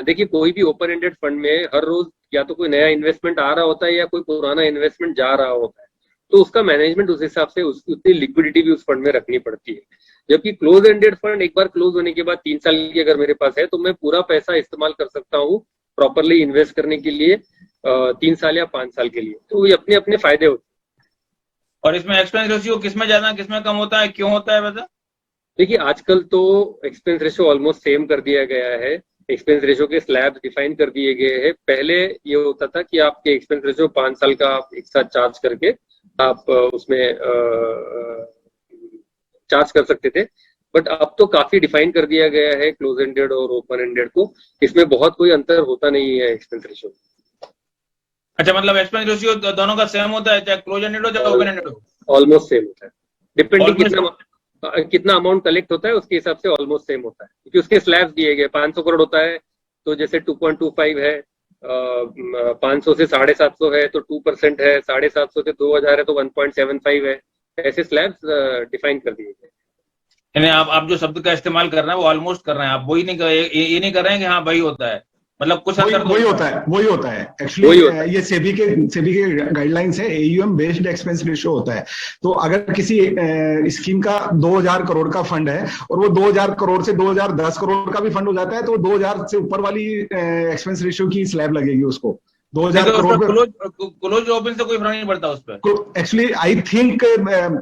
देखिए, कोई भी ओपन एंडेड फंड में हर रोज या तो कोई नया इन्वेस्टमेंट आ रहा होता है या कोई पुराना इन्वेस्टमेंट जा रहा होता है, तो उसका मैनेजमेंट उस हिसाब से उतनी लिक्विडिटी भी उस फंड में रखनी पड़ती है। जबकि क्लोज एंडेड फंड एक बार क्लोज होने के बाद 3 साल की अगर मेरे पास है तो मैं पूरा पैसा इस्तेमाल कर सकता हूँ प्रॉपरली इन्वेस्ट करने के लिए 3 साल या 5 साल के लिए। तो ये अपने अपने फायदे होते हैं। और इसमें एक्सपेंस रेशियो किसमें ज्यादा किसमें कम होता है, क्यों होता है वैसा? देखिए, आजकल तो एक्सपेंस रेशियो ऑलमोस्ट सेम कर दिया गया है। एक्सपेंस रेशियो के स्लैब डिफाइन कर दिए गए हैं। पहले ये होता था कि आपके एक्सपेंस रेशियो 5 साल का आप एक साथ चार्ज करके आप उसमें चार्ज कर सकते थे, बट अब तो काफी डिफाइन कर दिया गया है क्लोज एंडेड और ओपन एंडेड को। इसमें बहुत कोई अंतर होता नहीं है एक्सपेंस रेशियो। अच्छा, मतलब एक्सपेंस रेशियो दोनों का सेम होता है, चाहे क्लोज एंडेड हो चाहे ओपन एंडेड हो? ऑलमोस्ट सेम होता है, डिपेंडिंग कितना अमाउंट कलेक्ट होता है उसके हिसाब से ऑलमोस्ट सेम होता है, क्योंकि उसके स्लैब्स दिए गए। 500 करोड़ होता है तो जैसे 2.25 है, 500 से 750 है तो 2% है, 750 से 2000 है तो 1.75 है। ऐसे स्लैब्स डिफाइन कर दिए गए। यानी आप जो शब्द का इस्तेमाल कर रहे हैं वो ऑलमोस्ट कर रहे हैं, आप वही नहीं ये नहीं कर रहे हैं कि हाँ वही होता है, मतलब कुछ वही अंतर तो वही होता है एक्चुअली। ये सेबी के गाइडलाइंस है, एयूएम बेस्ड एक्सपेंस रेशियो होता है। तो अगर किसी स्कीम का 2000 करोड़ का फंड है और वो 2000 करोड़ से 2010 करोड़ का भी फंड हो जाता है, तो 2000 से ऊपर वाली एक्सपेंस रेशियो की स्लैब लगेगी उसको। 2000 करोड़ पे क्लोज ओपन से कोई फर्क नहीं पड़ता उस पर। Actually I think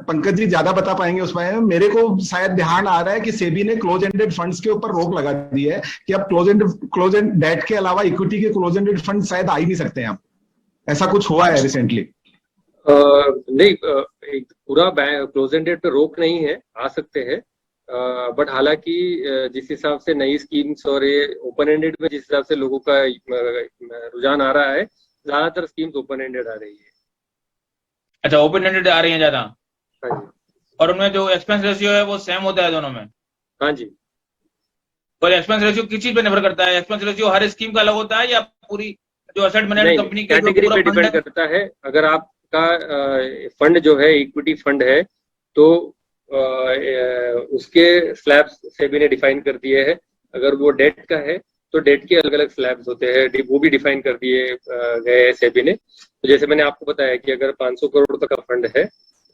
Pankaj ji ज्यादा बता पाएंगे उस पर। मेरे को शायद ध्यान आ रहा है कि सेबी ने क्लोज एंडेड फंड्स के ऊपर रोक लगा दी है कि अब क्लोज एंड डेट के अलावा इक्विटी के क्लोज एंडेड फंड शायद आ ही नहीं सकते हैं। ऐसा कुछ हुआ है रिसेंटली? नहीं, पूरा क्लोज एंडेड पे रोक नहीं है, आ सकते हैं। बट हालांकि जिस हिसाब से नई स्कीम्स और ये ओपन एंडेड में जिस हिसाब से लोगों का रुझान आ रहा है, ज्यादातर स्कीम्स ओपन एंडेड आ रही है। अच्छा, ओपन एंडेड आ रही है ज्यादा। हाँ जी। और उनमें जो एक्सपेंस रेशियो है वो सेम होता है दोनों में? हाँ जी। और एक्सपेंस रेशियो किस चीज पे निर्भर करता है? एक्सपेंस रेशियो हर स्कीम का अलग होता है या पूरी जो असेट मैनेजमेंट कंपनी के कैटेगरी पे डिपेंड करता है। अगर आपका फंड जो है इक्विटी फंड है तो उसके स्लैब्स सेबी ने डिफाइन कर दिए हैं। अगर वो डेट का है तो डेट के अलग अलग स्लैब्स होते हैं, वो भी डिफाइन कर दिए गए हैं सेबी ने। तो जैसे मैंने आपको बताया कि अगर 500 करोड़ तक का फंड है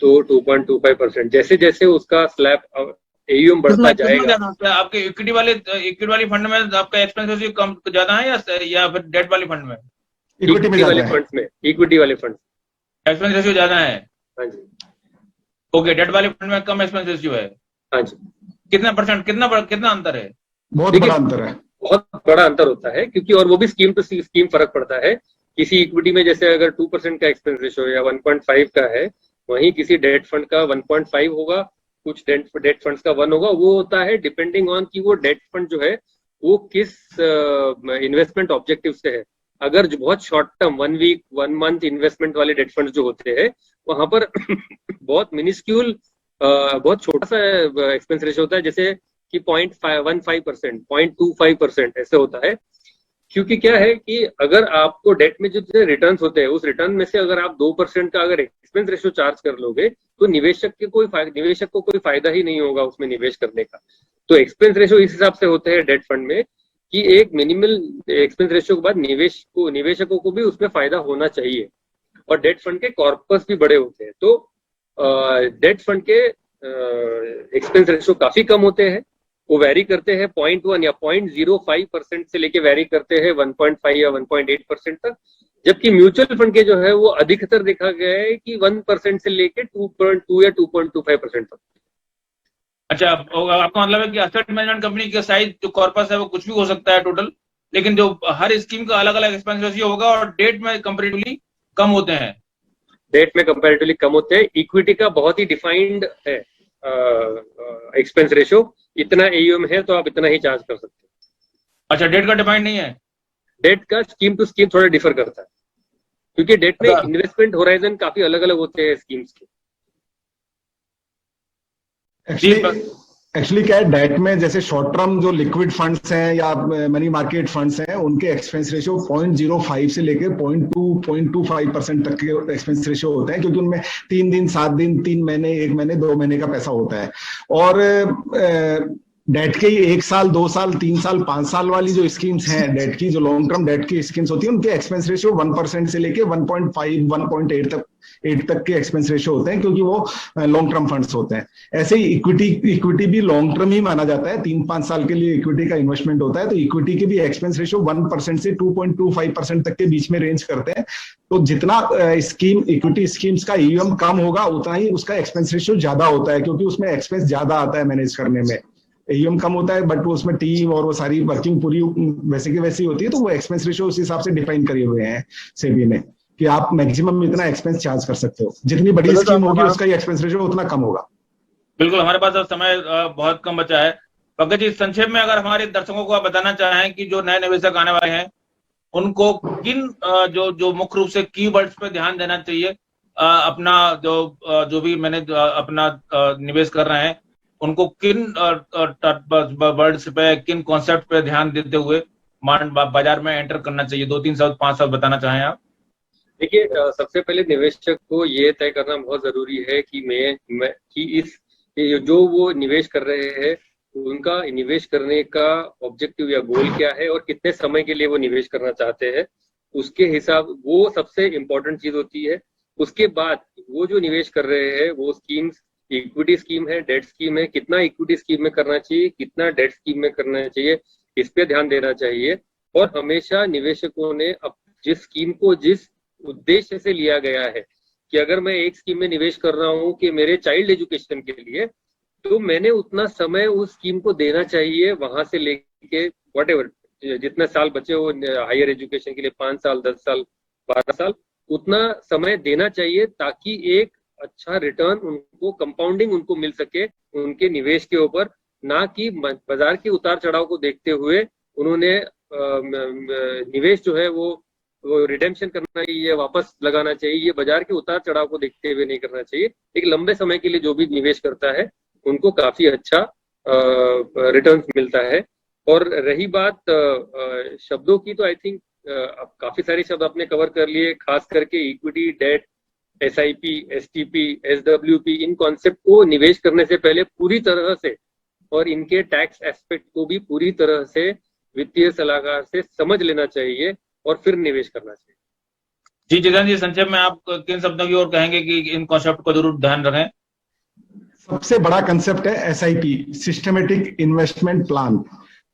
तो 2.25%, जैसे जैसे उसका स्लैब एयूएम बढ़ता जाएगा। आपके इक्विटी वाली फंड में आपका एक्सपेंस रेशियो कम ज्यादा है या फिर डेट वाली फंड में? इक्विटी वाले फंड में एक्सपेंस रेशियो ज्यादा है। हाँ जी। ओके, डेट वाले फंड में कम एक्सपेंस रेशियो है। हाँ जी। कितना परसेंट, कितना अंतर है? बहुत बड़ा अंतर है। बहुत बड़ा अंतर होता है, क्योंकि और वो भी स्कीम टू स्कीम फर्क पड़ता है। किसी इक्विटी में जैसे अगर 2% का एक्सपेंस रेशियो या 1.5 का है, वहीं किसी डेट फंड का 1.5 होगा, कुछ डेट फंड्स का 1 होगा। वो होता है डिपेंडिंग ऑन कि वो डेट फंड जो है वो किस इन्वेस्टमेंट ऑब्जेक्टिव से है। अगर जो बहुत short term 1 week 1 month investment वाले डेट फंड जो होते हैं, वहां पर बहुत मिनिस्क्यूल, बहुत छोटा सा एक्सपेंस रेशियो होता है, जैसे कि 0.15%, 0.25% ऐसे होता है। क्योंकि क्या है कि अगर आपको डेट में जो रिटर्न्स होते हैं, उस रिटर्न में से अगर आप 2% का अगर एक्सपेंस रेशियो चार्ज कर लोगे तो निवेशक को कोई फायदा ही नहीं होगा उसमें निवेश करने का। तो एक्सपेंस रेशियो इस हिसाब से होते हैं डेट फंड में कि एक मिनिमल एक्सपेंस रेशियो के बाद निवेशकों को भी उसमें फायदा होना चाहिए। और डेट फंड के कॉर्पस भी बड़े होते हैं, तो डेट फंड के एक्सपेंस रेशियो काफी कम होते हैं। वो वैरी करते हैं 0.1 या 0.05% से लेके वैरी करते हैं 1.5 या 1.8% तक। जबकि म्यूचुअल फंड के जो है वो अधिकतर देखा गया है कि 1% से लेके 2.2 या 2.25% तक। अच्छा, आपका मतलब है कि असेट मैनेजमेंट कंपनी के साइज जो कॉर्पस है वो कुछ भी हो सकता है टोटल, लेकिन जो हर स्कीम का अलग अलग एक्सपेंस रेशियो होगा और डेट में कंपैरेटिवली कम होते हैं। डेट में कंपैरेटिवली कम होते हैं। इक्विटी का बहुत ही डिफाइंड है एक्सपेंस रेशियो। इतना एयूएम है तो आप इतना ही चार्ज कर सकते हैं। अच्छा, डेट का डिफाइंड नहीं है? डेट का स्कीम टू स्कीम थोड़ा डिफर करता है, क्योंकि डेट में इन्वेस्टमेंट होराइजन काफी अलग अलग होते हैं स्कीम्स के। एक्चुअली क्या है, डेट में जैसे शॉर्ट टर्म जो लिक्विड फंड्स हैं या मनी मार्केट फंड्स हैं, उनके एक्सपेंस रेशियो 0.05 से लेकर 0.25% तक के एक्सपेंस रेशियो होते हैं, क्योंकि उनमें 3 दिन 7 दिन 3 महीने 1 महीने 2 महीने का पैसा होता है। और डेट के 1 साल 2 साल 3 साल 5 साल वाली जो स्कीम्स हैं, डेट की जो लॉन्ग टर्म डेट की स्कीम्स होती है, उनके एक्सपेंस रेशियो 1% से लेके 1.5 1.8 तक के एक्सपेंस रेशियो होते हैं, क्योंकि वो लॉन्ग टर्म फंड्स होते हैं। ऐसे ही इक्विटी भी लॉन्ग टर्म ही माना जाता है। 3-5 साल के लिए इक्विटी का इन्वेस्टमेंट होता है, तो इक्विटी के भी एक्सपेंस रेशियो 1% से 2.25% तक के बीच में रेंज करते हैं। तो जितना इक्विटी स्कीम्स का ईएम कम होगा, उतना ही उसका एक्सपेंस रेशियो ज्यादा होता है, क्योंकि उसमें एक्सपेंस ज्यादा आता है मैनेज करने में। एयूएम कम होता है बट उसमें टीम और वो सारी वर्किंग पूरी वैसे की वैसी होती है, तो वो एक्सपेंस रेशियो उस हिसाब से डिफाइन करे हुए हैं सेबी ने कि आप मैक्सिमम इतना एक्सपेंस चार्ज कर सकते हो। जितनी बड़ी स्कीम होगी उसका एक्सपेंस रेशियो उतना कम होगा। बिल्कुल, हमारे पास अब समय बहुत कम बचा है। पंकज जी, संक्षेप में अगर हमारे दर्शकों को आप बताना चाहें कि जो नए निवेशक आने वाले हैं उनको किन जो मुख्य रूप से कीवर्ड्स पे ध्यान देना चाहिए, अपना जो भी मैंने अपना निवेश कर रहे हैं, उनको किन वर्ड्स पे, किन कॉन्सेप्ट पे ध्यान देते हुए बाजार में एंटर करना चाहिए? 2-3 शब्द 5 शब्द बताना चाहें आप। देखिए, सबसे पहले निवेशक को ये तय करना बहुत जरूरी है कि जो वो निवेश कर रहे हैं उनका निवेश करने का ऑब्जेक्टिव या गोल क्या है और कितने समय के लिए वो निवेश करना चाहते हैं, उसके हिसाब वो सबसे इम्पोर्टेंट चीज होती है। उसके बाद वो जो निवेश कर रहे हैं वो स्कीम्स इक्विटी स्कीम है, डेट स्कीम है, कितना इक्विटी स्कीम में करना चाहिए, कितना डेट स्कीम में करना चाहिए, इस पे ध्यान देना चाहिए। और हमेशा निवेशकों ने जिस स्कीम को जिस उद्देश्य से लिया गया है कि अगर मैं एक स्कीम में निवेश कर रहा हूँ कि मेरे चाइल्ड एजुकेशन के लिए, तो मैंने उतना समय उस स्कीम को देना चाहिए, वहां से लेके व्हाटएवर जितने साल बचे हो हायर एजुकेशन के लिए, 5 साल, 10 साल, 12 साल, उतना समय देना चाहिए ताकि एक अच्छा रिटर्न उनको, कंपाउंडिंग उनको मिल सके उनके निवेश के ऊपर, ना कि बाजार के उतार चढ़ाव को देखते हुए उन्होंने निवेश जो है वो रिडेम्पशन करना चाहिए, वापस लगाना चाहिए, ये बाजार के उतार चढ़ाव को देखते हुए नहीं करना चाहिए। एक लंबे समय के लिए जो भी निवेश करता है उनको काफी अच्छा रिटर्न मिलता है। और रही बात शब्दों की, तो आई थिंक अब काफी सारे शब्द आपने कवर कर लिए, खास करके equity, debt, SIP, STP, SWP, इन कॉन्सेप्ट को निवेश करने से पहले पूरी तरह से और इनके टैक्स एस्पेक्ट को भी पूरी तरह से वित्तीय सलाहकार से समझ लेना चाहिए और फिर निवेश करना चाहिए। जी जितेंद्र जी, संक्षेप में आप किन शब्दों की ओर कहेंगे कि इन कॉन्सेप्ट को जरूर ध्यान रखें? सबसे बड़ा कंसेप्ट है SIP, सिस्टमेटिक इन्वेस्टमेंट प्लान।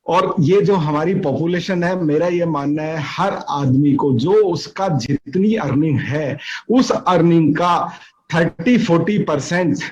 और ये जो हमारी पॉपुलेशन है, मेरा ये मानना है हर आदमी को जो उसका जितनी अर्निंग है उस अर्निंग का 30-40%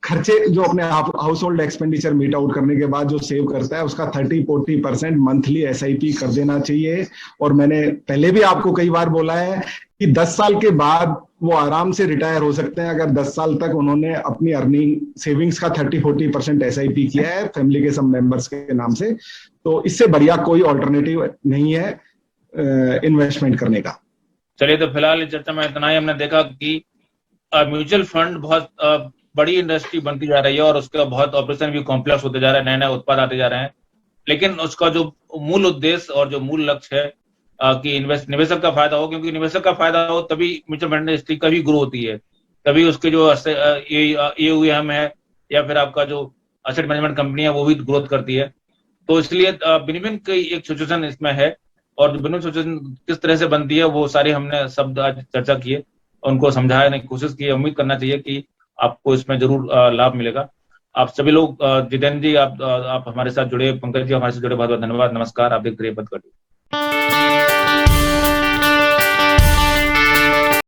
खर्चे जो अपने household expenditure meet out करने के बाद जो सेव करता है उसका 30-40% मंथली SIP कर देना चाहिए। और मैंने पहले भी आपको कई बार बोला है कि 10 साल के बाद वो आराम से रिटायर हो सकते हैं अगर 10 साल तक उन्होंने अपनी अर्निंग सेविंग्स का 30-40% SIP किया है फैमिली के सब मेंबर्स के नाम से। तो इससे बढ़िया कोई ऑल्टरनेटिव नहीं है इन्वेस्टमेंट करने का। चलिए, तो फिलहाल इस चर्चा में इतना ही। हमने देखा कि म्यूचुअल फंड बहुत बड़ी इंडस्ट्री बनती जा रही है और उसका बहुत ऑपरेशन भी कॉम्प्लेक्स होते जा रहा है, नए नए उत्पाद आते जा रहे हैं, लेकिन उसका जो मूल उद्देश्य और जो मूल लक्ष्य है कि निवेशक का फायदा हो, क्योंकि निवेशक का फायदा हो तभी म्यूचुअल फंड इंडस्ट्री का भी ग्रो होती है, तभी उसके जो AUM है या फिर आपका जो एसेट मैनेजमेंट कंपनी है वो भी ग्रोथ करती है। तो इसलिए विन-विन की एक सिचुएशन इसमें है, और विन-विन सिचुएशन किस तरह से बनती है वो सारे हमने शब्द आज चर्चा किए, उनको समझाने की कोशिश की। उम्मीद करना चाहिए कि आपको इसमें जरूर लाभ मिलेगा। आप सभी लोग, जितेंद्र जी आप हमारे साथ जुड़े, पंकज जी हमारे साथ जुड़े, बहुत बहुत धन्यवाद। नमस्कार। आप देख रहे हैं पथ घटी।